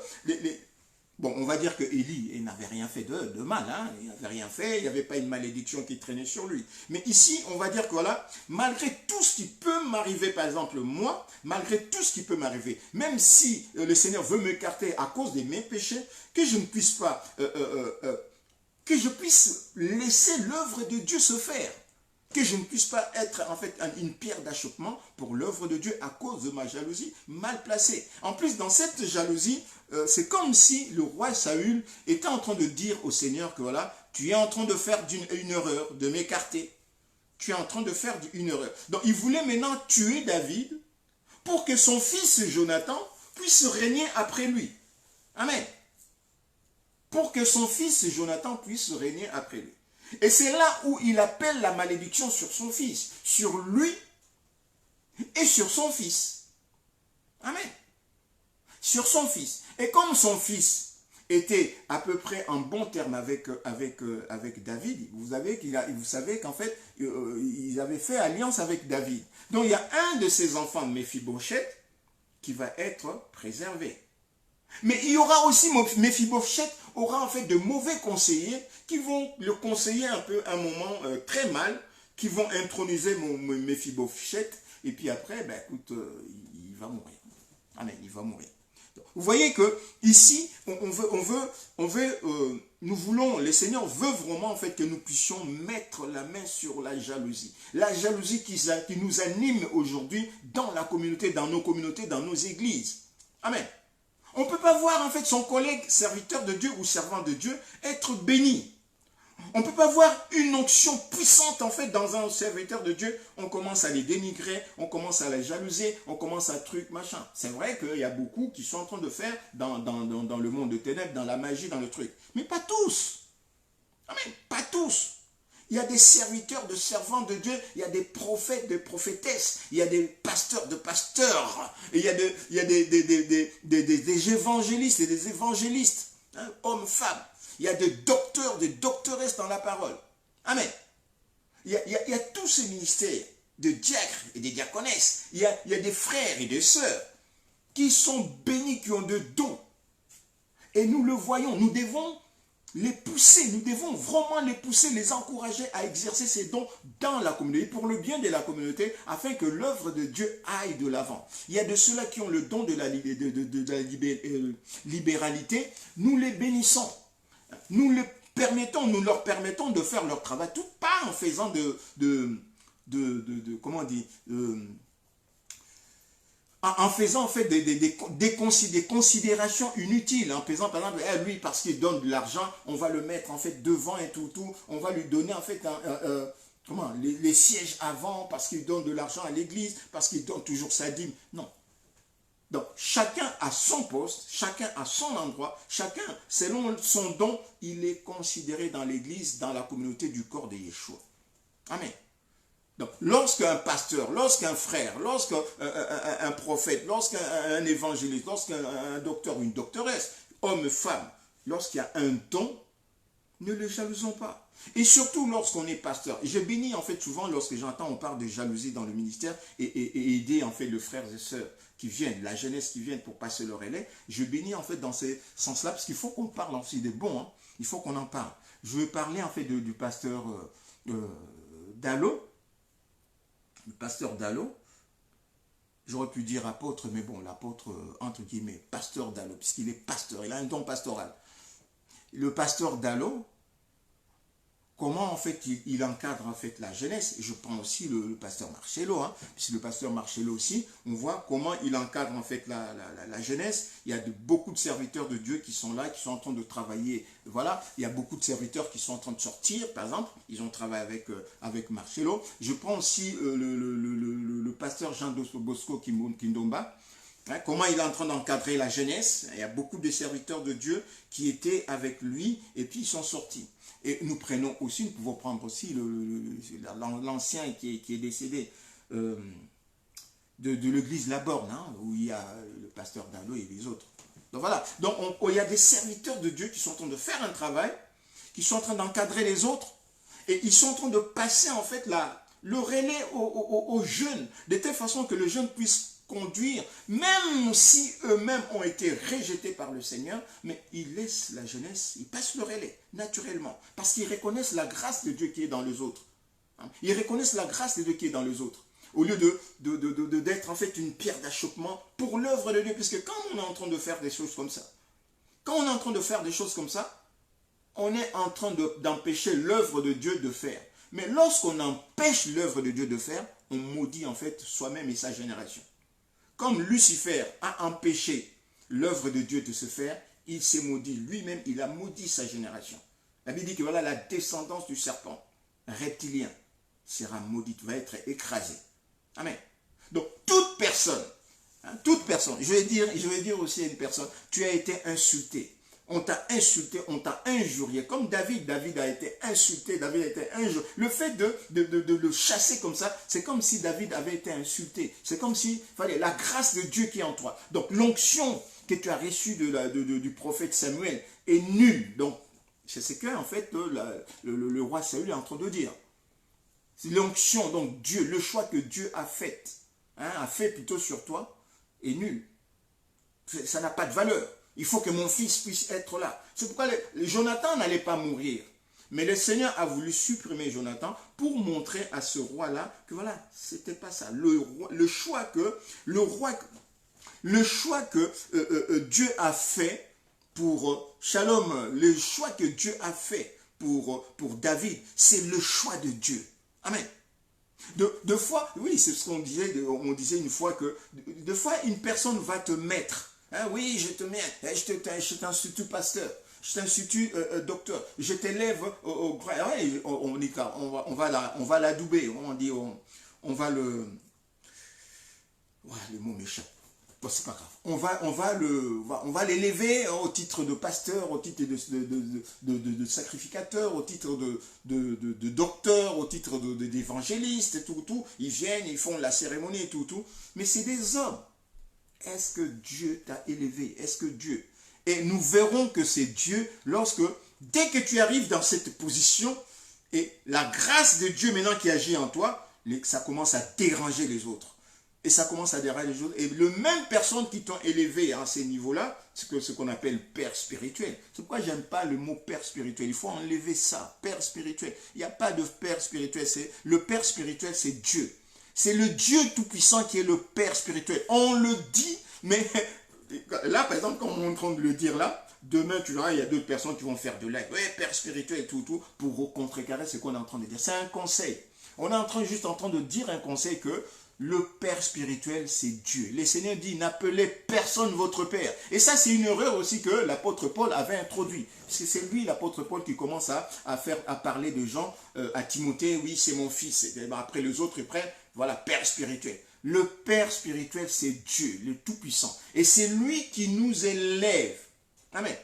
bon, on va dire que Élie n'avait rien fait de mal, hein, il n'avait rien fait, il n'y avait pas une malédiction qui traînait sur lui. Mais ici, on va dire que voilà, malgré tout ce qui peut m'arriver, par exemple moi, malgré tout ce qui peut m'arriver, même si le Seigneur veut m'écarter à cause de mes péchés, que je ne puisse pas, que je puisse laisser l'œuvre de Dieu se faire. Que je ne puisse pas être en fait une pierre d'achoppement pour l'œuvre de Dieu à cause de ma jalousie mal placée. En plus, dans cette jalousie, c'est comme si le roi Saül était en train de dire au Seigneur que voilà, tu es en train de faire une erreur, de m'écarter. Tu es en train de faire une erreur. Donc il voulait maintenant tuer David pour que son fils Jonathan puisse régner après lui. Amen. Pour que son fils Jonathan puisse régner après lui. Et c'est là où il appelle la malédiction sur son fils, sur lui et sur son fils. Amen. Sur son fils. Et comme son fils était à peu près en bon terme avec David, vous savez qu'en fait, ils avaient fait alliance avec David. Donc il y a un de ses enfants, Méphibosheth, qui va être préservé. Mais il y aura aussi, Méphibosheth aura en fait de mauvais conseillers qui vont le conseiller un peu un moment très mal, qui vont introniser Méphibosheth, et puis après, ben écoute, il va mourir. Amen, il va mourir. Donc, vous voyez que ici, nous voulons, le Seigneur veut vraiment en fait que nous puissions mettre la main sur la jalousie. La jalousie qui nous anime aujourd'hui dans la communauté, dans nos communautés, dans nos églises. Amen. On ne peut pas voir en fait son collègue serviteur de Dieu ou servant de Dieu être béni. On ne peut pas voir une onction puissante en fait dans un serviteur de Dieu. On commence à les dénigrer, on commence à les jalouser, on commence à truc machin. C'est vrai qu'il y a beaucoup qui sont en train de faire dans le monde de ténèbres, dans la magie, dans le truc. Mais pas tous. Amen. Pas tous. Il y a des serviteurs de servants de Dieu, il y a des prophètes, des prophétesses, il y a des pasteurs de pasteurs, il y a des évangélistes et des évangélistes, hein, hommes, femmes. Il y a des docteurs, des doctoresses dans la parole. Amen. Il y a tous ces ministères de diacres et des diaconesses. Il y a des frères et des sœurs qui sont bénis, qui ont de dons. Et nous le voyons, nous devons les pousser, nous devons vraiment les pousser, les encourager à exercer ces dons dans la communauté, pour le bien de la communauté, afin que l'œuvre de Dieu aille de l'avant. Il y a de ceux-là qui ont le don de la libéralité, nous les bénissons, nous leur permettons de faire leur travail, tout pas en faisant comment on dit, en faisant en fait des considérations inutiles, en faisant par exemple, lui parce qu'il donne de l'argent, on va le mettre en fait devant et tout, on va lui donner en fait les sièges avant parce qu'il donne de l'argent à l'église, parce qu'il donne toujours sa dîme. Non. Donc chacun a son poste, chacun a son endroit, chacun selon son don, il est considéré dans l'église, dans la communauté du corps de Yeshua. Amen. Donc, lorsqu'un pasteur, lorsqu'un frère, lorsqu'un prophète, lorsqu'un évangéliste, lorsqu'un docteur ou une doctoresse, homme, femme, lorsqu'il y a un don, ne le jalousons pas. Et surtout lorsqu'on est pasteur. Je bénis en fait souvent lorsque j'entends on parle de jalousie dans le ministère et aider en fait les frères et sœurs qui viennent, la jeunesse qui viennent pour passer leur relais. Je bénis en fait dans ce sens-là parce qu'il faut qu'on parle aussi des bons. Hein. Il faut qu'on en parle. Je vais parler en fait du pasteur Dallo. Le pasteur Dallo, j'aurais pu dire apôtre, mais bon, l'apôtre, entre guillemets, pasteur Dallo, puisqu'il est pasteur, il a un don pastoral. Le pasteur Dallo, comment en fait il encadre en fait la jeunesse, et je prends aussi le pasteur Marcello, hein, puisque le pasteur Marcello aussi, on voit comment il encadre en fait la jeunesse. Il y a beaucoup de serviteurs de Dieu qui sont là, qui sont en train de travailler, voilà, il y a beaucoup de serviteurs qui sont en train de sortir, par exemple, ils ont travaillé avec Marcello. Je prends aussi le pasteur Jean Bosco Kindomba, hein, comment il est en train d'encadrer la jeunesse. Il y a beaucoup de serviteurs de Dieu qui étaient avec lui, et puis ils sont sortis. Et nous prenons aussi, nous pouvons prendre aussi l'ancien qui est décédé de l'église La Borne, hein, où il y a le pasteur Dallo et les autres. Donc voilà, donc il y a des serviteurs de Dieu qui sont en train de faire un travail, qui sont en train d'encadrer les autres, et ils sont en train de passer en fait le relais aux jeunes, de telle façon que le jeune puisse conduire, même si eux-mêmes ont été rejetés par le Seigneur, mais ils laissent la jeunesse, ils passent le relais, naturellement, parce qu'ils reconnaissent la grâce de Dieu qui est dans les autres. Ils reconnaissent la grâce de Dieu qui est dans les autres, au lieu d'être en fait une pierre d'achoppement pour l'œuvre de Dieu, puisque quand on est en train de faire des choses comme ça, on est en train d'empêcher l'œuvre de Dieu de faire. Mais lorsqu'on empêche l'œuvre de Dieu de faire, on maudit en fait soi-même et sa génération. Comme Lucifer a empêché l'œuvre de Dieu de se faire, il s'est maudit lui-même, il a maudit sa génération. La Bible dit que voilà, la descendance du serpent reptilien sera maudite, va être écrasée. Amen. Donc toute personne, je vais dire aussi à une personne, tu as été insulté. On t'a insulté, on t'a injurié. Comme David a été insulté, David a été injurié. Le fait de le chasser comme ça, c'est comme si David avait été insulté. C'est comme si fallait la grâce de Dieu qui est en toi. Donc l'onction que tu as reçue du prophète Samuel est nulle. Donc c'est ce que en fait le roi Saül est en train de dire. L'onction, donc Dieu, le choix que Dieu a fait plutôt sur toi, est nul. Ça n'a pas de valeur. Il faut que mon fils puisse être là. C'est pourquoi Jonathan n'allait pas mourir. Mais le Seigneur a voulu supprimer Jonathan pour montrer à ce roi-là que voilà, c'était pas ça. Le choix que Dieu a fait pour Shalom, le choix que Dieu a fait pour David, c'est le choix de Dieu. Amen. Deux fois, oui, c'est ce qu'on disait, on disait une fois que, deux fois, une personne va te mettre. Hein, oui, je te mets, je t'institue pasteur, je t'institue docteur, je t'élève au ouais, on va l'adouber, on dit, on va le, ouais, le mot m'échappe. Bon, c'est pas grave. On va l'élever au titre de pasteur, au titre de sacrificateur, au titre de docteur, au titre d'évangéliste, tout. Ils viennent, ils font la cérémonie, tout. Mais c'est des hommes. Est-ce que Dieu t'a élevé? Est-ce que Dieu? Et nous verrons que c'est Dieu dès que tu arrives dans cette position, et la grâce de Dieu maintenant qui agit en toi, ça commence à déranger les autres. Et ça commence à dérailler les choses. Et les mêmes personnes qui t'ont élevé à ces niveaux-là, c'est ce qu'on appelle père spirituel. C'est pourquoi j'aime pas le mot père spirituel. Il faut enlever ça, père spirituel. Il n'y a pas de père spirituel. Le père spirituel, c'est Dieu. C'est le Dieu tout-puissant qui est le père spirituel. On le dit, mais là, par exemple, quand on est en train de le dire là, demain, tu verras, il y a d'autres personnes qui vont faire de l'aide. Ouais, père spirituel, tout, pour contrecarrer ce qu'on est en train de dire. C'est un conseil. On est juste en train de dire un conseil que le Père spirituel, c'est Dieu. Le Seigneur dit, n'appelez personne votre Père. Et ça, c'est une erreur aussi que l'apôtre Paul avait introduit. C'est lui, l'apôtre Paul, qui commence à parler de gens à Timothée. Oui, c'est mon fils. Et après, les autres, ils prennent, voilà, Père spirituel. Le Père spirituel, c'est Dieu, le Tout-Puissant. Et c'est lui qui nous élève. Amen.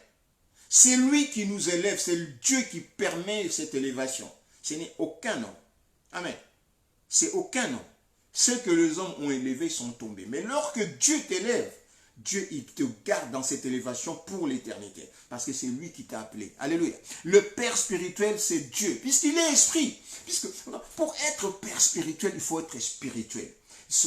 C'est lui qui nous élève. C'est Dieu qui permet cette élévation. Ce n'est aucun homme. Amen. C'est aucun homme. Ceux que les hommes ont élevés sont tombés. Mais lorsque Dieu t'élève, Dieu il te garde dans cette élévation pour l'éternité. Parce que c'est lui qui t'a appelé. Alléluia. Le Père spirituel, c'est Dieu. Puisqu'il est esprit. Pour être Père spirituel, il faut être spirituel.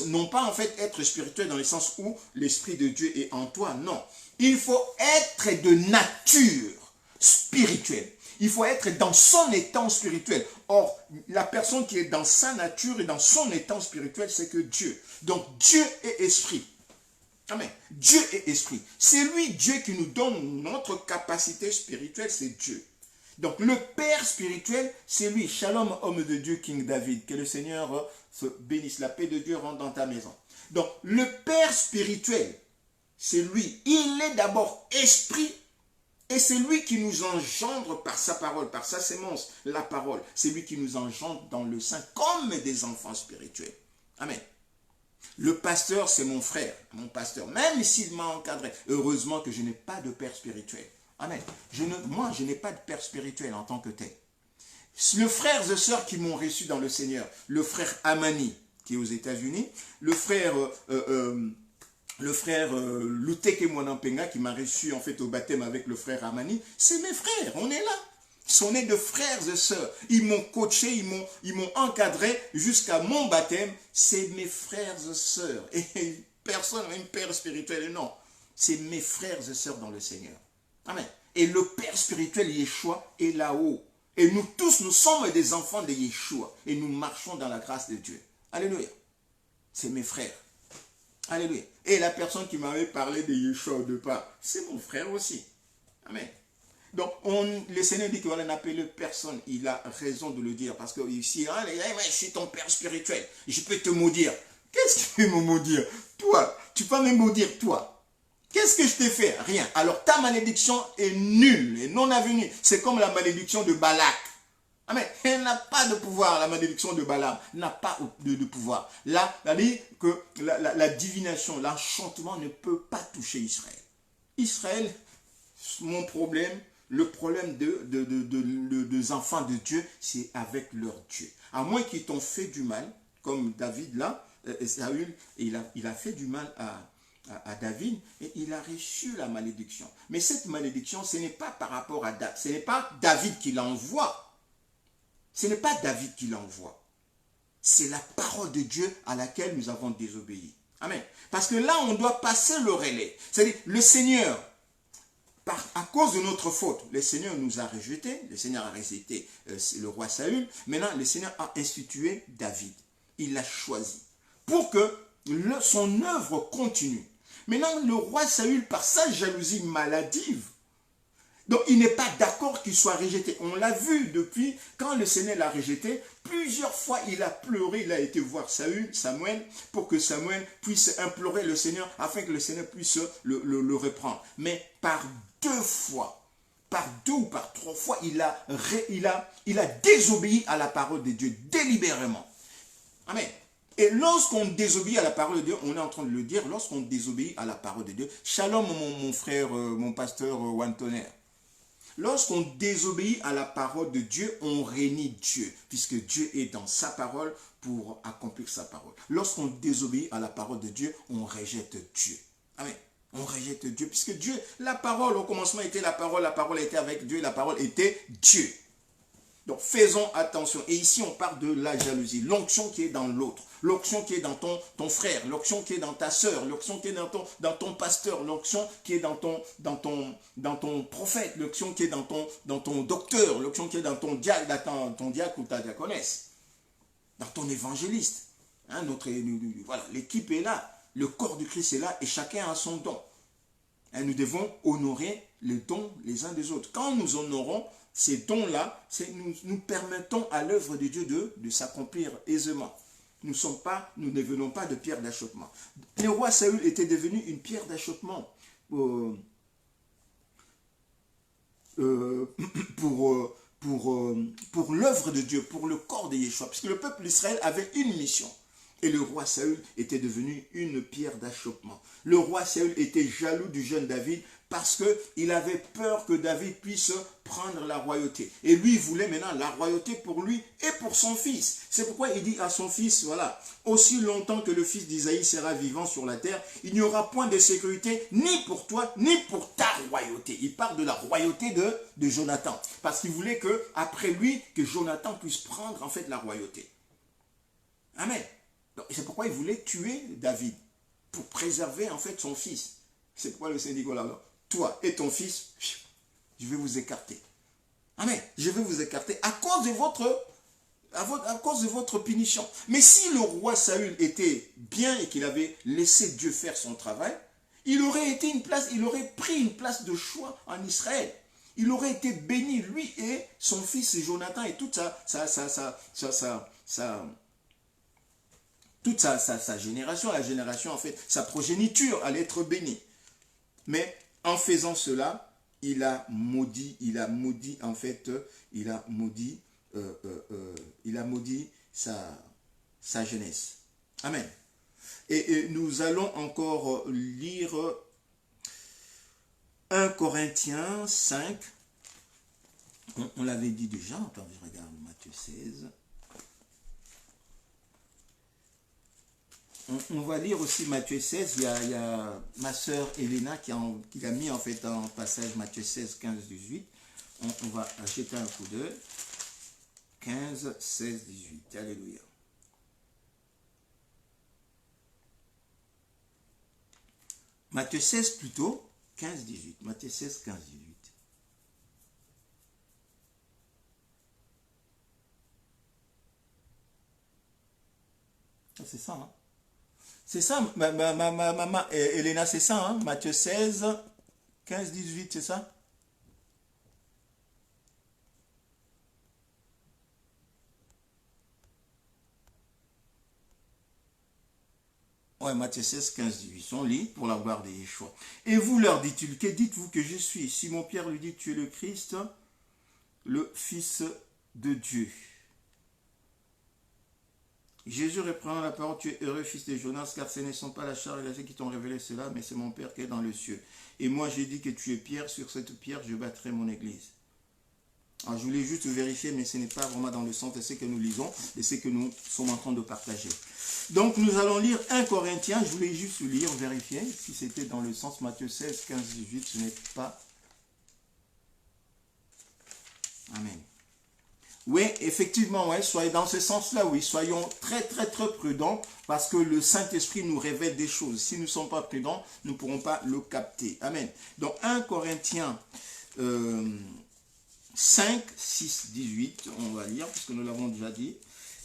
Non pas en fait être spirituel dans le sens où l'Esprit de Dieu est en toi. Non. Il faut être de nature spirituelle. Il faut être dans son état spirituel. Or, la personne qui est dans sa nature et dans son état spirituel, c'est que Dieu. Donc, Dieu est esprit. Amen. Dieu est esprit. C'est lui, Dieu, qui nous donne notre capacité spirituelle, c'est Dieu. Donc, le Père spirituel, c'est lui. Shalom, homme de Dieu, King David. Que le Seigneur se bénisse. La paix de Dieu rentre dans ta maison. Donc, le Père spirituel, c'est lui. Il est d'abord esprit. Et c'est lui qui nous engendre par sa parole, par sa sémence, la parole. C'est lui qui nous engendre dans le sein comme des enfants spirituels. Amen. Le pasteur, c'est mon frère, mon pasteur. Même s'il m'a encadré. Heureusement que je n'ai pas de père spirituel. Amen. Moi, je n'ai pas de père spirituel en tant que tel. Les frères et sœurs qui m'ont reçu dans le Seigneur, le frère Amani, qui est aux États-Unis, le frère Luteke Mwanampenga qui m'a reçu en fait au baptême avec le frère Amani, c'est mes frères, on est là. Ils sont nés de frères et sœurs. Ils m'ont coaché, ils m'ont encadré jusqu'à mon baptême. C'est mes frères et sœurs. Et personne n'a un père spirituel, non. C'est mes frères et sœurs dans le Seigneur. Amen. Et le père spirituel, Yeshua, est là-haut. Et nous tous, nous sommes des enfants de Yeshua. Et nous marchons dans la grâce de Dieu. Alléluia. C'est mes frères. Alléluia. Et la personne qui m'avait parlé de Yeshua au départ, c'est mon frère aussi. Amen. Donc, le Seigneur dit qu'on n'appelle personne. Il a raison de le dire. Parce que ici, je suis ton père spirituel. Je peux te maudire. Qu'est-ce que tu peux me maudire? Toi, tu peux me maudire, toi. Qu'est-ce que je t'ai fait? Rien. Alors, ta malédiction est nulle et non avenue. C'est comme la malédiction de Balak. Amen. Elle n'a pas de pouvoir, la malédiction de Balaam n'a pas de pouvoir. Là, ça dit que la divination, l'enchantement ne peut pas toucher Israël. Israël, mon problème, le problème des enfants de Dieu, c'est avec leur Dieu. À moins qu'ils t'ont fait du mal, comme David là, Saül, il a fait du mal à David et il a reçu la malédiction. Mais cette malédiction, ce n'est pas par rapport à David, ce n'est pas David qui l'envoie. Ce n'est pas David qui l'envoie. C'est la parole de Dieu à laquelle nous avons désobéi. Amen. Parce que là, on doit passer le relais. C'est-à-dire, le Seigneur, à cause de notre faute, le Seigneur nous a rejetés. Le Seigneur a rejeté le roi Saül. Maintenant, le Seigneur a institué David. Il l'a choisi. Pour que son œuvre continue. Maintenant, le roi Saül, par sa jalousie maladive, donc, il n'est pas d'accord qu'il soit rejeté. On l'a vu depuis, quand le Seigneur l'a rejeté, plusieurs fois il a pleuré, il a été voir Samuel, pour que Samuel puisse implorer le Seigneur, afin que le Seigneur puisse le reprendre. Mais par 2 fois, par 2 ou par 3 fois, il a désobéi à la parole de Dieu, délibérément. Amen. Et lorsqu'on désobéit à la parole de Dieu, on est en train de le dire, lorsqu'on désobéit à la parole de Dieu, shalom mon frère, mon pasteur Wantoner. Lorsqu'on désobéit à la parole de Dieu, on réunit Dieu, puisque Dieu est dans sa parole pour accomplir sa parole. Lorsqu'on désobéit à la parole de Dieu, on rejette Dieu. Amen. On rejette Dieu, puisque Dieu, la parole au commencement était la parole était avec Dieu, la parole était Dieu. Donc, Donc, faisons attention. Et ici, on parle de la jalousie. L'onction qui est dans l'autre. L'onction qui est dans ton frère. L'onction qui est dans ta soeur. L'onction qui est dans ton pasteur. L'onction qui est dans ton prophète. L'onction qui est dans ton docteur. L'onction qui est dans ton diacre ou ta diaconesse. Dans ton évangéliste. Hein, voilà, l'équipe est là. Le corps du Christ est là et chacun a son don. Et nous devons honorer les dons les uns des autres. Quand nous honorons ces dons-là, nous permettons à l'œuvre de Dieu de s'accomplir aisément. Nous ne devenons pas de pierre d'achoppement. Le roi Saül était devenu une pierre d'achoppement pour l'œuvre de Dieu, pour le corps de Yeshua. Parce que le peuple d'Israël avait une mission. Et le roi Saül était devenu une pierre d'achoppement. Le roi Saül était jaloux du jeune David parce qu'il avait peur que David puisse prendre la royauté. Et lui, il voulait maintenant la royauté pour lui et pour son fils. C'est pourquoi il dit à son fils, voilà, aussi longtemps que le fils d'Isaïe sera vivant sur la terre, il n'y aura point de sécurité ni pour toi, ni pour ta royauté. Il parle de la royauté de Jonathan. Parce qu'il voulait qu'après lui, que Jonathan puisse prendre en fait la royauté. Amen. C'est pourquoi il voulait tuer David, pour préserver en fait son fils. C'est pourquoi le Seigneur dit, là, toi et ton fils, je vais vous écarter. Amen. Je vais vous écarter à cause de votre punition. Mais si le roi Saül était bien et qu'il avait laissé Dieu faire son travail, il aurait pris une place de choix en Israël. Il aurait été béni, lui et son fils Jonathan et toute sa génération, la génération en fait, sa progéniture allait être bénie. Mais en faisant cela, il a maudit sa jeunesse. Amen. Et nous allons encore lire 1 Corinthiens 5. On l'avait dit déjà, attendez, je regarde Matthieu 16. On va lire aussi Matthieu 16, il y a ma sœur Elena qui a mis en fait en passage Matthieu 16, 15, 18. On va jeter un coup d'œil. 15, 16, 18. Alléluia. Matthieu 16 plutôt, 15, 18. Matthieu 16, 15, 18. C'est ça, hein? C'est ça, maman, Elena, c'est ça, hein? Matthieu 16, 15, 18, c'est ça? Ouais, Matthieu 16, 15, 18. On lit pour la gloire de Yeshua. Et vous leur dit-il, que dites-vous que je suis? Simon-Pierre lui dit, tu es le Christ, le Fils de Dieu. Jésus reprenant la parole, tu es heureux, fils de Jonas, car ce ne sont pas la chair et la chair qui t'ont révélé cela, mais c'est mon Père qui est dans le ciel. Et moi, j'ai dit que tu es Pierre, sur cette pierre, je bâtirai mon église. Alors, je voulais juste vérifier, mais ce n'est pas vraiment dans le sens de ce que nous lisons et ce que nous sommes en train de partager. Donc, nous allons lire 1 Corinthiens, je voulais juste lire, vérifier si c'était dans le sens Matthieu 16, 15, 18, ce n'est pas. Amen. Oui, effectivement, ouais, soyez dans ce sens-là, oui, soyons très, très, très prudents parce que le Saint-Esprit nous révèle des choses. Si nous ne sommes pas prudents, nous ne pourrons pas le capter. Amen. Donc, 1 Corinthiens 5, 6, 18, on va lire puisque nous l'avons déjà dit.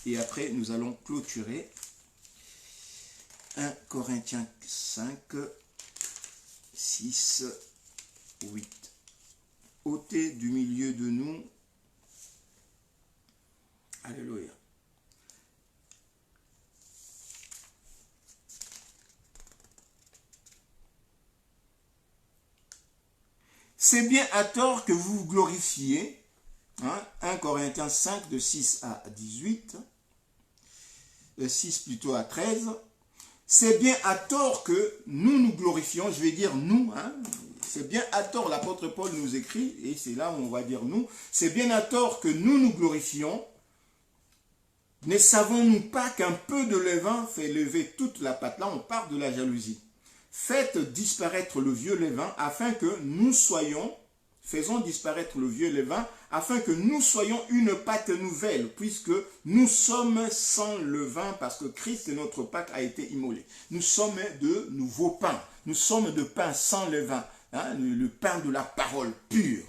Et après, nous allons clôturer. 1 Corinthiens 5, 6, 8. Ôtez du milieu de nous. Alléluia. C'est bien à tort que vous vous glorifiez. Hein, 1 Corinthiens 5 de 6 à 18. 6 plutôt à 13. C'est bien à tort que nous nous glorifions. Je vais dire nous. Hein, c'est bien à tort, l'apôtre Paul nous écrit. Et c'est là où on va dire nous. C'est bien à tort que nous nous glorifions. Ne savons-nous pas qu'un peu de levain fait lever toute la pâte? Là, on parle de la jalousie. Faites disparaître le vieux levain afin que nous soyons Faisons disparaître le vieux levain, afin que nous soyons une pâte nouvelle, puisque nous sommes sans levain, parce que Christ, notre Pâque, a été immolé. Nous sommes de nouveaux pains. Nous sommes de pain sans levain, hein, le pain de la parole pure.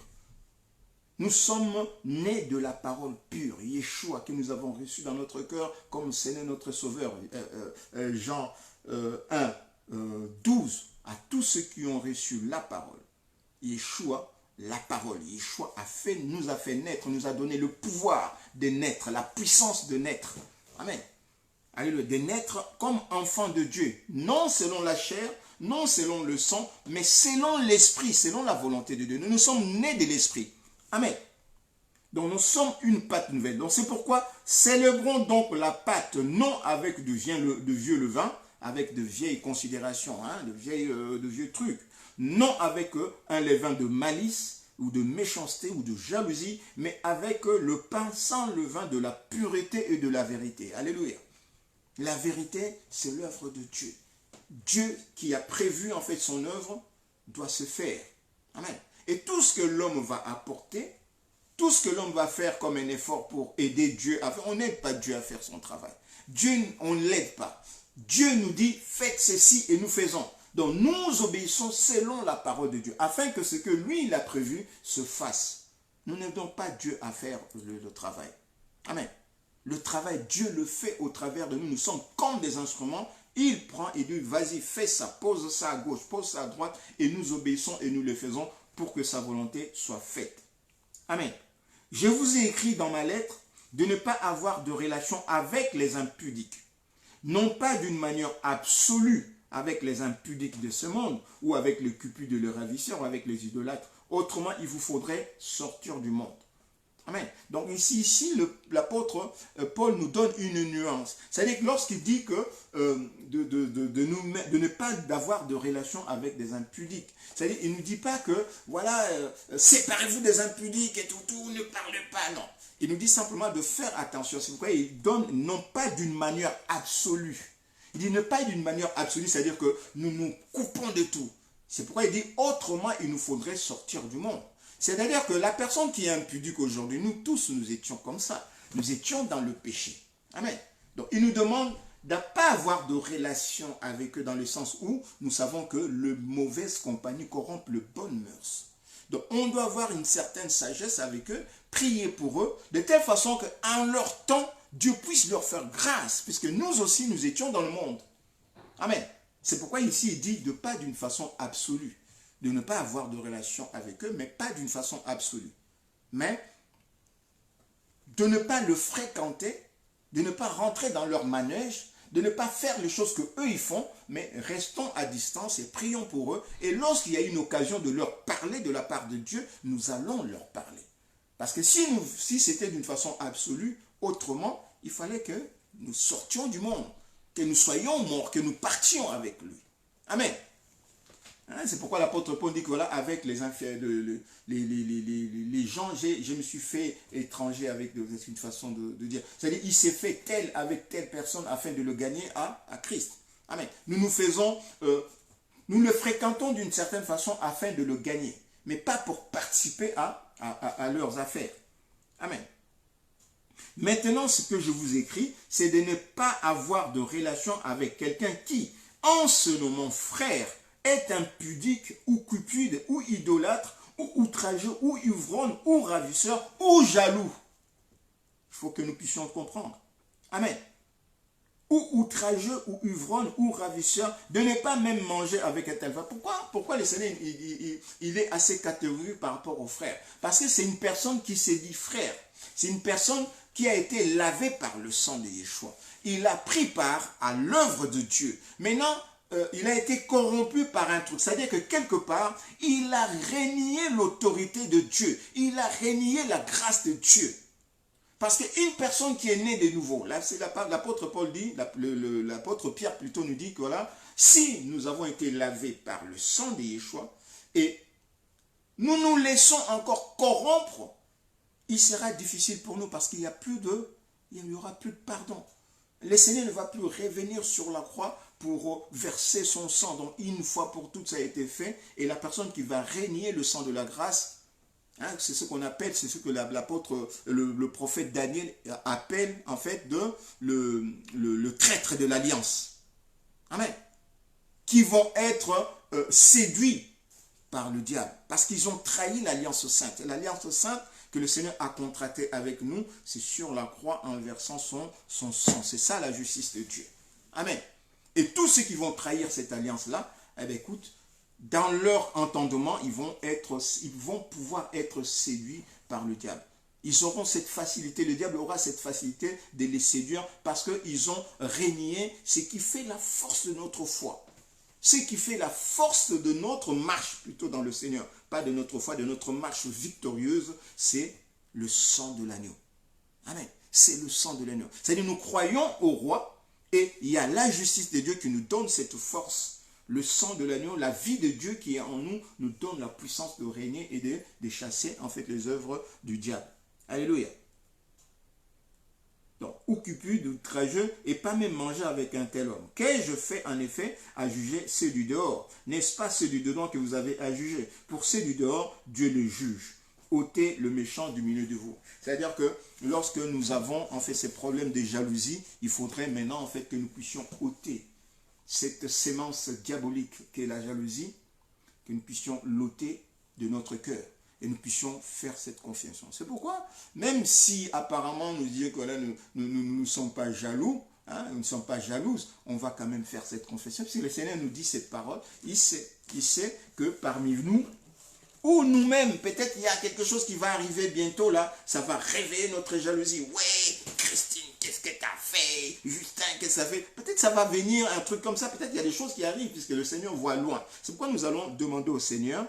Nous sommes nés de la parole pure, Yeshua, que nous avons reçu dans notre cœur comme Seigneur notre Sauveur. Jean 1, 12, à tous ceux qui ont reçu la parole. Yeshua, la parole. Yeshua nous a fait naître, nous a donné le pouvoir de naître, la puissance de naître. Amen. Alléluia. De naître comme enfant de Dieu, non selon la chair, non selon le sang, mais selon l'esprit, selon la volonté de Dieu. Nous sommes nés de l'esprit. Amen. Donc nous sommes une pâte nouvelle. Donc c'est pourquoi célébrons donc la pâte non avec de vieux levain, avec de vieilles considérations, hein, de vieux trucs. Non avec un levain de malice ou de méchanceté ou de jalousie, mais avec le pain sans levain de la pureté et de la vérité. Alléluia. La vérité, c'est l'œuvre de Dieu. Dieu qui a prévu en fait son œuvre doit se faire. Amen. Et tout ce que l'homme va apporter, tout ce que l'homme va faire comme un effort pour aider Dieu à faire, on n'aide pas Dieu à faire son travail. Dieu, on ne l'aide pas. Dieu nous dit, faites ceci et nous faisons. Donc nous obéissons selon la parole de Dieu, afin que ce que lui, il a prévu se fasse. Nous n'aidons pas Dieu à faire le travail. Amen. Le travail, Dieu le fait au travers de nous. Nous sommes comme des instruments. Il prend et dit, vas-y, fais ça, pose ça à gauche, pose ça à droite, et nous obéissons et nous le faisons pour que sa volonté soit faite. Amen. Je vous ai écrit dans ma lettre de ne pas avoir de relation avec les impudiques, non pas d'une manière absolue avec les impudiques de ce monde, ou avec les cupides de leurs ravisseurs, ou avec les idolâtres. Autrement, il vous faudrait sortir du monde. Amen. Donc ici l'apôtre Paul nous donne une nuance. C'est-à-dire que lorsqu'il dit que de ne pas avoir de relation avec des impudiques. C'est-à-dire qu'il ne nous dit pas que, voilà, séparez-vous des impudiques et tout, ne parlez pas, non. Il nous dit simplement de faire attention. C'est pourquoi il donne non pas d'une manière absolue. Il dit ne pas d'une manière absolue, c'est-à-dire que nous nous coupons de tout. C'est pourquoi il dit autrement, il nous faudrait sortir du monde. C'est-à-dire que la personne qui est impudique aujourd'hui, nous tous, nous étions comme ça. Nous étions dans le péché. Amen. Donc, il nous demande de ne pas avoir de relation avec eux dans le sens où nous savons que la mauvaise compagnie corrompt les bonnes mœurs. Donc, on doit avoir une certaine sagesse avec eux, prier pour eux, de telle façon qu'en leur temps, Dieu puisse leur faire grâce, puisque nous aussi, nous étions dans le monde. Amen. C'est pourquoi ici, il dit de pas d'une façon absolue. De ne pas avoir de relation avec eux, mais pas d'une façon absolue. Mais de ne pas le fréquenter, de ne pas rentrer dans leur manège, de ne pas faire les choses qu'eux ils font, mais restons à distance et prions pour eux. Et lorsqu'il y a une occasion de leur parler de la part de Dieu, nous allons leur parler. Parce que si c'était d'une façon absolue, autrement, il fallait que nous sortions du monde, que nous soyons morts, que nous partions avec lui. Amen. Hein, c'est pourquoi l'apôtre Paul dit que voilà, avec les gens, je me suis fait étranger avec une façon de dire. C'est-à-dire, il s'est fait tel avec telle personne afin de le gagner à Christ. Amen. Nous le fréquentons d'une certaine façon afin de le gagner, mais pas pour participer à leurs affaires. Amen. Maintenant, ce que je vous écris, c'est de ne pas avoir de relation avec quelqu'un qui, en se nommant frère, est impudique ou cupide ou idolâtre ou outrageux ou ivrogne ou ravisseur ou jaloux. Il faut que nous puissions comprendre. Amen. Ou outrageux ou ivrogne ou ravisseur, de ne pas même manger avec un tel frère. Pourquoi le Seigneur il est assez catégorique par rapport aux frères? Parce que c'est une personne qui s'est dit frère. C'est une personne qui a été lavée par le sang de Yeshua. Il a pris part à l'œuvre de Dieu. Maintenant, il a été corrompu par un truc. C'est-à-dire que quelque part, il a renié l'autorité de Dieu. Il a renié la grâce de Dieu. Parce qu'une personne qui est née de nouveau, là c'est l'apôtre Paul dit, l'apôtre Pierre plutôt nous dit que voilà, si nous avons été lavés par le sang de Yeshua et nous nous laissons encore corrompre, il sera difficile pour nous parce qu'il n'y aura plus de pardon. Le Seigneur ne va plus revenir sur la croix pour verser son sang. Donc une fois pour toutes ça a été fait et la personne qui va régner le sang de la grâce Hein, c'est ce qu'on appelle, c'est ce que l'apôtre, le prophète Daniel appelle en fait le traître de l'alliance. Amen. Qui vont être séduits par le diable. Parce qu'ils ont trahi l'alliance sainte. L'alliance sainte que le Seigneur a contractée avec nous, c'est sur la croix en versant son sang. C'est ça la justice de Dieu. Amen. Et tous ceux qui vont trahir cette alliance-là, eh bien écoute, dans leur entendement, ils vont pouvoir être séduits par le diable. Ils auront cette facilité, le diable aura cette facilité de les séduire parce qu'ils ont régné ce qui fait la force de notre foi. Ce qui fait la force de notre marche, plutôt dans le Seigneur, pas de notre foi, de notre marche victorieuse, c'est le sang de l'agneau. Amen. C'est le sang de l'agneau. C'est-à-dire nous croyons au roi et il y a la justice de Dieu qui nous donne cette force. Le sang de l'agneau, la vie de Dieu qui est en nous, nous donne la puissance de régner et de chasser en fait les œuvres du diable. Alléluia. Donc, occupé d'outrageux et pas même manger avec un tel homme. Qu'ai-je fait en effet à juger ceux du dehors? N'est-ce pas ceux du dedans que vous avez à juger? Pour ceux du dehors, Dieu les juge. Ôtez le méchant du milieu de vous. C'est-à-dire que lorsque nous avons en fait ces problèmes de jalousie, il faudrait maintenant en fait que nous puissions ôter cette sémence diabolique qu'est la jalousie, que nous puissions l'ôter de notre cœur et nous puissions faire cette confession. C'est pourquoi, même si apparemment nous disons que là, nous ne sommes pas jaloux, hein, nous ne sommes pas jalouses, on va quand même faire cette confession. Si le Seigneur nous dit cette parole, il sait que parmi nous, ou nous-mêmes, peut-être il y a quelque chose qui va arriver bientôt là, ça va réveiller notre jalousie. Ouais, Christine, qu'est-ce que tu as fait? Justin, qu'est-ce que ça fait? Peut-être ça va venir un truc comme ça, peut-être il y a des choses qui arrivent puisque le Seigneur voit loin. C'est pourquoi nous allons demander au Seigneur,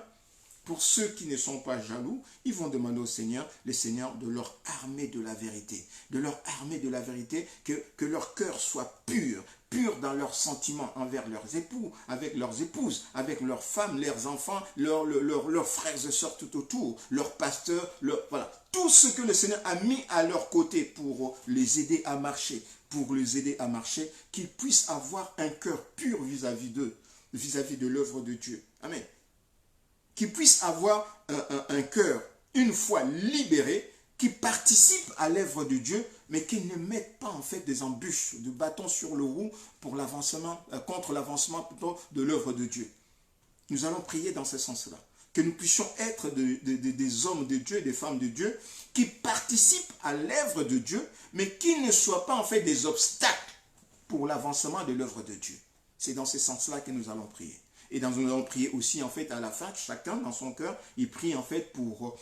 pour ceux qui ne sont pas jaloux, ils vont demander au Seigneur, le Seigneur de leur armer de la vérité. De leur armer de la vérité, que leur cœur soit pur, pur dans leurs sentiments envers leurs époux, avec leurs épouses, avec leurs femmes, leurs enfants, leurs frères et sœurs tout autour, leurs pasteurs, voilà. Tout ce que le Seigneur a mis à leur côté pour les aider à marcher, qu'ils puissent avoir un cœur pur vis-à-vis d'eux, vis-à-vis de l'œuvre de Dieu. Amen. Qu'ils puissent avoir un cœur, une fois libéré, qui participe à l'œuvre de Dieu, mais qui ne mettent pas en fait des embûches, de bâtons sur le roue pour l'avancement, contre l'avancement plutôt de l'œuvre de Dieu. Nous allons prier dans ce sens-là. Que nous puissions être des hommes de Dieu, des femmes de Dieu, qui participent à l'œuvre de Dieu, mais qui ne soient pas en fait des obstacles pour l'avancement de l'œuvre de Dieu. C'est dans ce sens-là que nous allons prier. Et nous allons prier aussi en fait à la fin, chacun dans son cœur, il prie en fait pour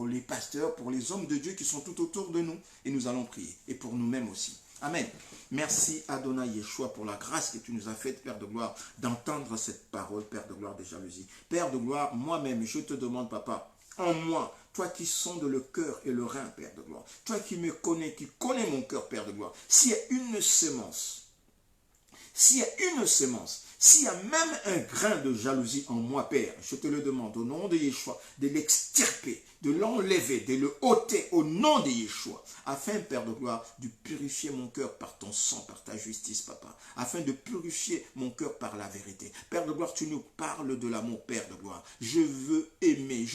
les pasteurs, pour les hommes de Dieu qui sont tout autour de nous. Et nous allons prier. Et pour nous-mêmes aussi. Amen. Merci Adonai Yeshua pour la grâce que tu nous as faite, Père de gloire, d'entendre cette parole, Père de gloire de jalousie. Père de gloire, moi-même, je te demande, Papa, en moi, toi qui sondes le cœur et le rein, Père de gloire, toi qui me connais, qui connais mon cœur, Père de gloire, s'il y a une sémence, s'il y a même un grain de jalousie en moi, Père, je te le demande au nom de Yeshua, de l'extirper, de l'enlever, de le ôter au nom de Yeshua, afin, Père de gloire, de purifier mon cœur par ton sang, par ta justice, Papa, afin de purifier mon cœur par la vérité. Père de gloire, tu nous parles de l'amour, Père de gloire. Je veux aimer,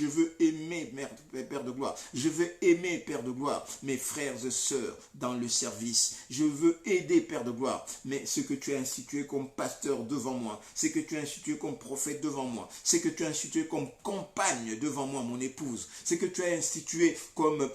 Père de gloire. Je veux aimer, Père de gloire, mes frères et sœurs dans le service. Je veux aider, Père de gloire, mais ce que tu as institué comme pasteur devant moi, ce que tu as institué comme prophète devant moi, ce que tu as institué comme compagne devant moi, mon épouse, ce que tu as institué comme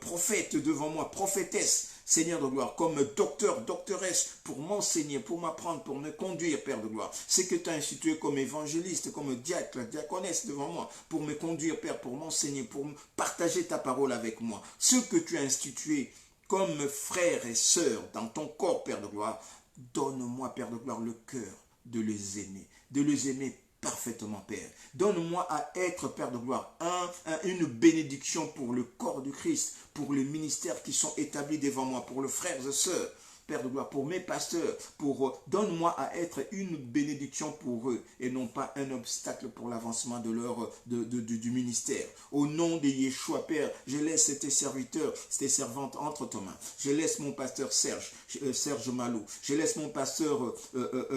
prophète devant moi, prophétesse, Seigneur de gloire, comme docteur, doctoresse, pour m'enseigner, pour m'apprendre, pour me conduire, Père de gloire. Ce que tu as institué comme évangéliste, comme diacre, diaconesse devant moi, pour me conduire, Père, pour m'enseigner, pour partager ta parole avec moi. Ce que tu as institué comme frères et sœurs dans ton corps, Père de gloire, donne-moi, Père de gloire, le cœur de les aimer parfaitement, Père. Donne-moi à être, Père de gloire, une bénédiction pour le corps du Christ, pour les ministères qui sont établis devant moi, pour les frères et sœurs. Père de gloire, pour mes pasteurs, donne-moi à être une bénédiction pour eux et non pas un obstacle pour l'avancement de du ministère. Au nom de Yeshua, Père, je laisse tes serviteurs, tes servantes entre tes mains. Je laisse mon pasteur Serge Malou. Je laisse mon pasteur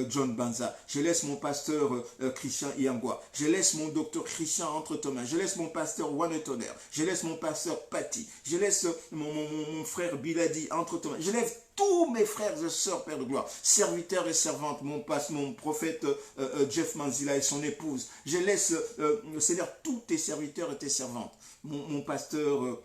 John Banza. Je laisse mon pasteur Christian Iangwa. Je laisse mon docteur Christian entre tes mains. Je laisse mon pasteur Juan Tonnerre. Je laisse mon pasteur Patty. Je laisse mon frère Biladi entre tes mains. Je laisse tous mes frères et sœurs, Père de gloire, serviteurs et servantes, mon prophète Jeff Manzila et son épouse. Je laisse, Seigneur, tous tes serviteurs et tes servantes. Mon pasteur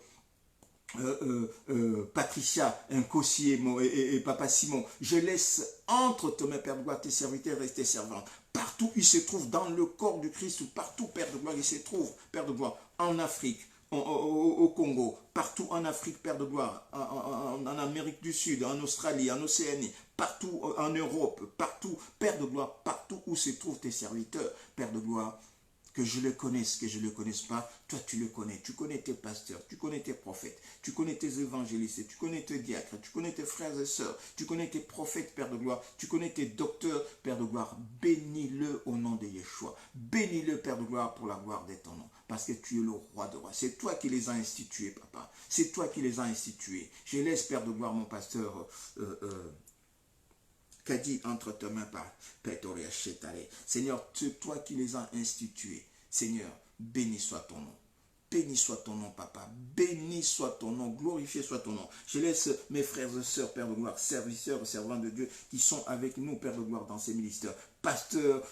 Patricia, Nkosi et Papa Simon. Je laisse entre tes mains, Père de gloire, tes serviteurs et tes servantes. Partout où ils se trouvent, dans le corps du Christ, ou partout, Père de gloire, ils se trouvent, Père de gloire, en Afrique, au Congo, partout en Afrique, Père de gloire, en Amérique du Sud, en Australie, en Océanie, partout en Europe, partout, Père de gloire, partout où se trouvent tes serviteurs, Père de gloire, que je le connaisse, que je ne le connaisse pas, toi tu le connais. Tu connais tes pasteurs, tu connais tes prophètes, tu connais tes évangélistes, tu connais tes diacres, tu connais tes frères et sœurs, tu connais tes prophètes, Père de gloire, tu connais tes docteurs, Père de gloire. Bénis-le au nom de Yeshua. Bénis-le, Père de gloire, pour la gloire de ton nom. Parce que tu es le roi de rois. C'est toi qui les as institués, Papa. C'est toi qui les as institués. Je laisse, Père de gloire, mon pasteur... qu'a dit entre tes mains par Petoria Chetale. Seigneur, c'est toi qui les as institués. Seigneur, béni soit ton nom. Béni soit ton nom, Papa. Béni soit ton nom. Glorifié soit ton nom. Je laisse mes frères et sœurs, Père de gloire, serviteurs et servants de Dieu, qui sont avec nous, Père de gloire, dans ces ministères. Pasteurs,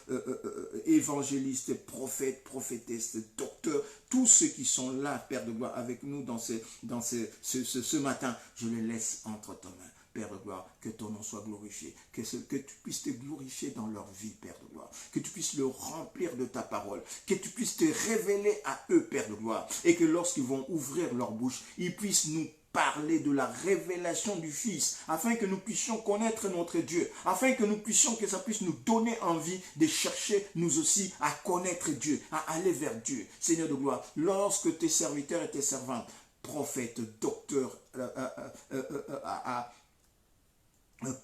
évangélistes, prophètes, prophétesses, docteurs, tous ceux qui sont là, Père de gloire, avec nous dans ce matin, je les laisse entre tes mains. Père de gloire, que ton nom soit glorifié, que tu puisses te glorifier dans leur vie, Père de gloire, que tu puisses le remplir de ta parole, que tu puisses te révéler à eux, Père de gloire, et que lorsqu'ils vont ouvrir leur bouche, ils puissent nous parler de la révélation du Fils, afin que nous puissions connaître notre Dieu, afin que nous puissions, que ça puisse nous donner envie de chercher, nous aussi, à connaître Dieu, à aller vers Dieu. Seigneur de gloire, lorsque tes serviteurs et tes servantes, prophètes, docteurs,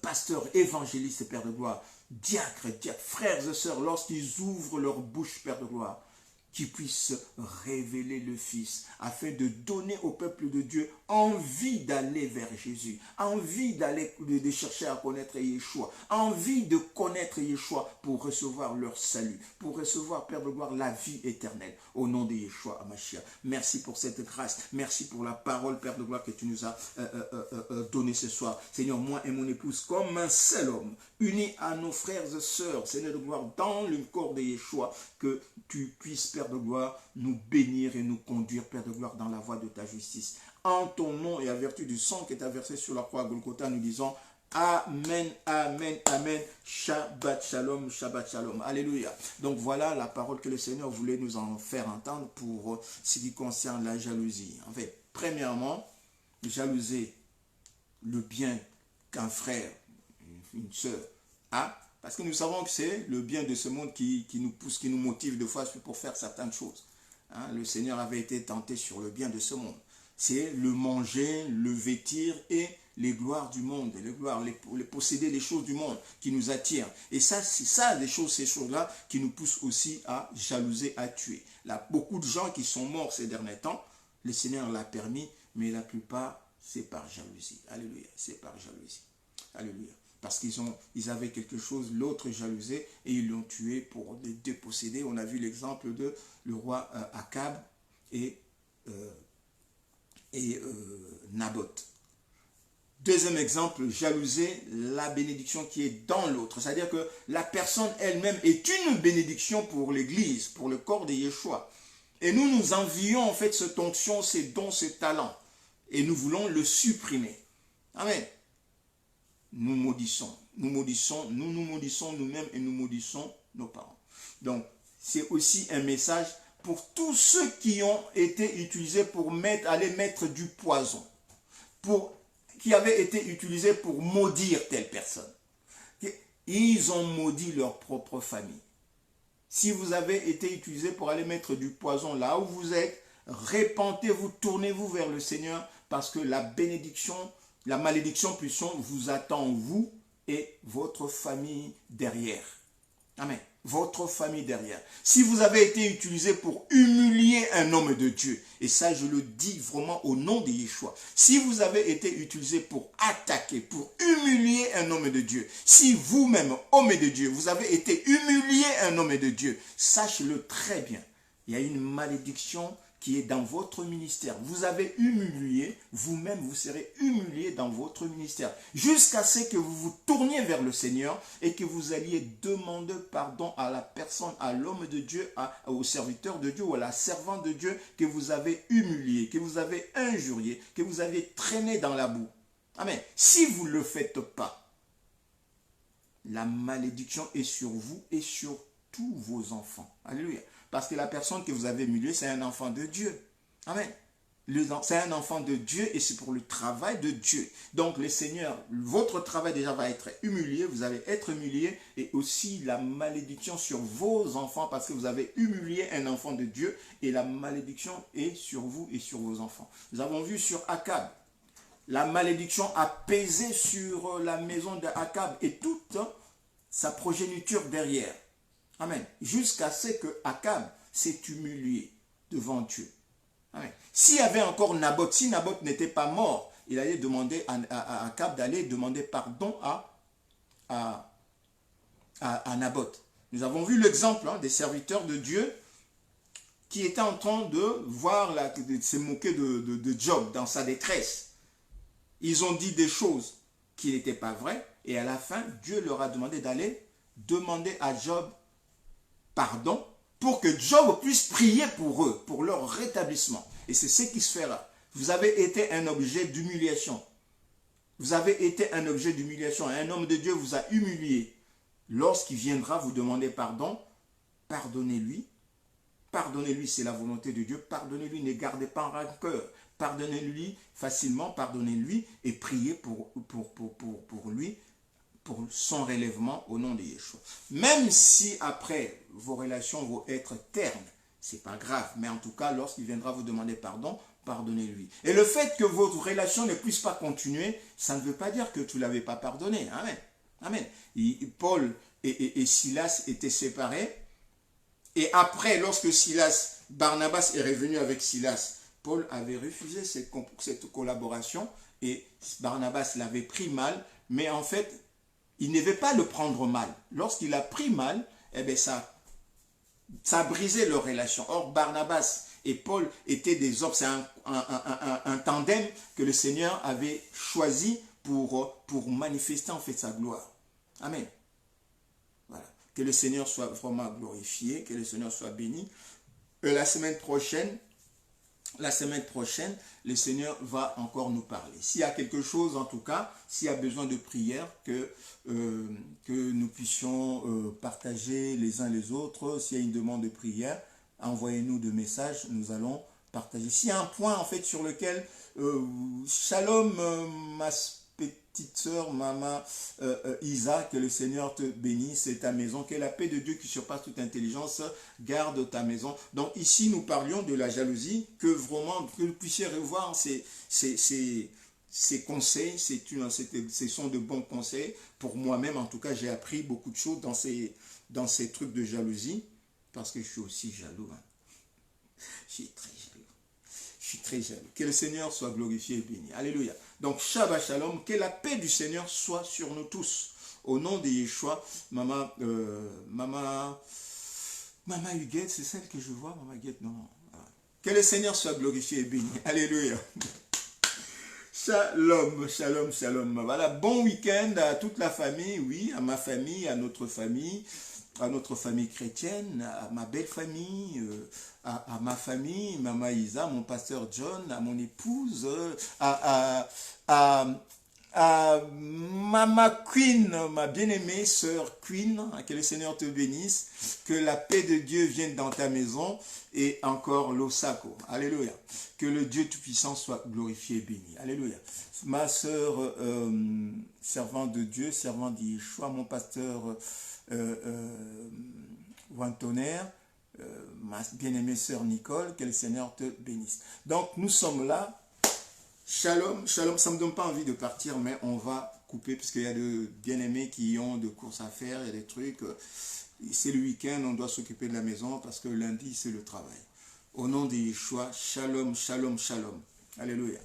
pasteur, évangéliste, Père de gloire, diacre, frères et sœurs, lorsqu'ils ouvrent leur bouche, Père de gloire, qu'ils puissent révéler le Fils, afin de donner au peuple de Dieu envie d'aller vers Jésus, envie de chercher à connaître Yeshua, envie de connaître Yeshua pour recevoir leur salut, pour recevoir, Père de gloire, la vie éternelle, au nom de Yeshua Hamashiach. Merci pour cette grâce, merci pour la parole, Père de gloire, que tu nous as donnée ce soir. Seigneur, moi et mon épouse, comme un seul homme, unis à nos frères et sœurs, Seigneur de gloire, dans le corps de Yeshua, que tu puisses, Père de gloire, nous bénir et nous conduire, Père de gloire, dans la voie de ta justice. En ton nom et à vertu du sang qui est versé sur la croix à Golgotha, nous disons Amen, Amen, Amen. Shabbat Shalom, Shabbat Shalom. Alléluia. Donc voilà la parole que le Seigneur voulait nous en faire entendre pour ce qui concerne la jalousie. En fait, premièrement, jalouser le bien qu'un frère, une sœur a, parce que nous savons que c'est le bien de ce monde qui nous pousse, qui nous motive de fois pour faire certaines choses. Hein, le Seigneur avait été tenté sur le bien de ce monde. C'est le manger, le vêtir et les gloires du monde, les posséder les choses du monde qui nous attirent. Et ça, c'est ça, ces choses-là qui nous poussent aussi à jalouser, à tuer. Là, beaucoup de gens qui sont morts ces derniers temps, le Seigneur l'a permis, mais la plupart, c'est par jalousie. Alléluia, c'est par jalousie. Alléluia. Parce qu'ils avaient quelque chose, l'autre jalousait et ils l'ont tué pour les déposséder. On a vu l'exemple de le roi Akab et Naboth. Deuxième exemple, jalouser la bénédiction qui est dans l'autre. C'est-à-dire que la personne elle-même est une bénédiction pour l'Église, pour le corps de Yeshua. Et nous envions en fait cette onction, ces dons, ces talents. Et nous voulons le supprimer. Amen. Nous nous maudissons nous-mêmes et nous maudissons nos parents. Donc, c'est aussi un message pour tous ceux qui ont été utilisés pour aller mettre du poison, qui avaient été utilisés pour maudire telle personne. Ils ont maudit leur propre famille. Si vous avez été utilisé pour aller mettre du poison là où vous êtes, répentez-vous, tournez-vous vers le Seigneur, parce que la bénédiction La malédiction, puissant, vous attend, vous et votre famille derrière. Amen. Votre famille derrière. Si vous avez été utilisé pour humilier un homme de Dieu, et ça je le dis vraiment au nom de Yeshua, si vous avez été utilisé pour attaquer, pour humilier un homme de Dieu, si vous-même, homme de Dieu, vous avez été humilié un homme de Dieu, sache-le très bien, il y a une malédiction qui est dans votre ministère. Vous avez humilié, vous-même vous serez humilié dans votre ministère. Jusqu'à ce que vous vous tourniez vers le Seigneur et que vous alliez demander pardon à la personne, à l'homme de Dieu, au serviteur de Dieu ou à la servante de Dieu que vous avez humilié, que vous avez injurié, que vous avez traîné dans la boue. Amen. Si vous ne le faites pas, la malédiction est sur vous et sur tous vos enfants. Alléluia. Parce que la personne que vous avez humiliée, c'est un enfant de Dieu. Amen. C'est un enfant de Dieu et c'est pour le travail de Dieu. Donc le Seigneur, votre travail déjà va être humilié, vous allez être humilié et aussi la malédiction sur vos enfants parce que vous avez humilié un enfant de Dieu et la malédiction est sur vous et sur vos enfants. Nous avons vu sur Akab, la malédiction a pesé sur la maison d'Akab et toute sa progéniture derrière. Amen. Jusqu'à ce que Akab s'est humilié devant Dieu. Amen. S'il y avait encore Naboth, si Naboth n'était pas mort, il allait demander à Akab d'aller demander pardon à Naboth. Nous avons vu l'exemple des serviteurs de Dieu qui étaient en train de voir, de se moquer de Job dans sa détresse. Ils ont dit des choses qui n'étaient pas vraies et à la fin, Dieu leur a demandé d'aller demander à Job pardon, pour que Job puisse prier pour eux, pour leur rétablissement. Et c'est ce qui se fait là. Vous avez été un objet d'humiliation. Vous avez été un objet d'humiliation. Un homme de Dieu vous a humilié. Lorsqu'il viendra vous demander pardon, pardonnez-lui. Pardonnez-lui, c'est la volonté de Dieu. Pardonnez-lui, ne gardez pas en rancœur. Pardonnez-lui facilement, pardonnez-lui et priez pour lui, pour son relèvement au nom de Yeshua. Même si après vos relations vont être ternes, c'est pas grave, mais en tout cas, lorsqu'il viendra vous demander pardon, pardonnez-lui. Et le fait que votre relation ne puisse pas continuer, ça ne veut pas dire que tu ne l'avais pas pardonné. Amen. Amen. Paul et Silas étaient séparés. Et après, lorsque Barnabas est revenu avec Silas, Paul avait refusé cette collaboration et Barnabas l'avait pris mal, mais en fait, il ne devait pas le prendre mal. Lorsqu'il a pris mal, eh bien ça a brisé leur relation. Or, Barnabas et Paul étaient des hommes, c'est un tandem que le Seigneur avait choisi pour manifester en fait sa gloire. Amen. Voilà. Que le Seigneur soit vraiment glorifié, que le Seigneur soit béni. Et la semaine prochaine, le Seigneur va encore nous parler. S'il y a quelque chose, en tout cas, s'il y a besoin de prière, que nous puissions partager les uns les autres, s'il y a une demande de prière, envoyez-nous des messages, nous allons partager. S'il y a un point, en fait, sur lequel, shalom, ma petite sœur, maman Isa, que le Seigneur te bénisse et ta maison, que la paix de Dieu qui surpasse toute intelligence garde ta maison. Donc ici, nous parlions de la jalousie, que vraiment, que vous puissiez revoir ces conseils, ce sont de bons conseils. Pour moi-même, en tout cas, j'ai appris beaucoup de choses dans ces trucs de jalousie, parce que je suis aussi jaloux. Hein. Je suis très jaloux. Je suis très jaloux. Que le Seigneur soit glorifié et béni. Alléluia. Donc, Shabbat Shalom, que la paix du Seigneur soit sur nous tous. Au nom de Yeshua, Maman Huguette, c'est celle que je vois, Maman Huguette, non. Que le Seigneur soit glorifié et béni. Alléluia. Shalom, shalom, shalom. Voilà, bon week-end à toute la famille, oui, à ma famille, à notre famille chrétienne, à ma belle famille, à ma famille, Maman Isa, mon pasteur John, à mon épouse, à Mama Queen, ma bien-aimée sœur Queen, que le Seigneur te bénisse, que la paix de Dieu vienne dans ta maison, et encore l'Osako. Alléluia. Que le Dieu Tout-Puissant soit glorifié et béni. Alléluia. Ma sœur, servante de Dieu, servante d'Yeshua, mon pasteur Wantoner, ma bien-aimée sœur Nicole, que le Seigneur te bénisse. Donc, nous sommes là, Shalom, shalom, ça ne me donne pas envie de partir, mais on va couper puisqu'il y a de bien-aimés qui ont de courses à faire, il y a des trucs. C'est le week-end, on doit s'occuper de la maison parce que lundi, c'est le travail. Au nom de Yeshua, shalom, shalom, shalom. Alléluia.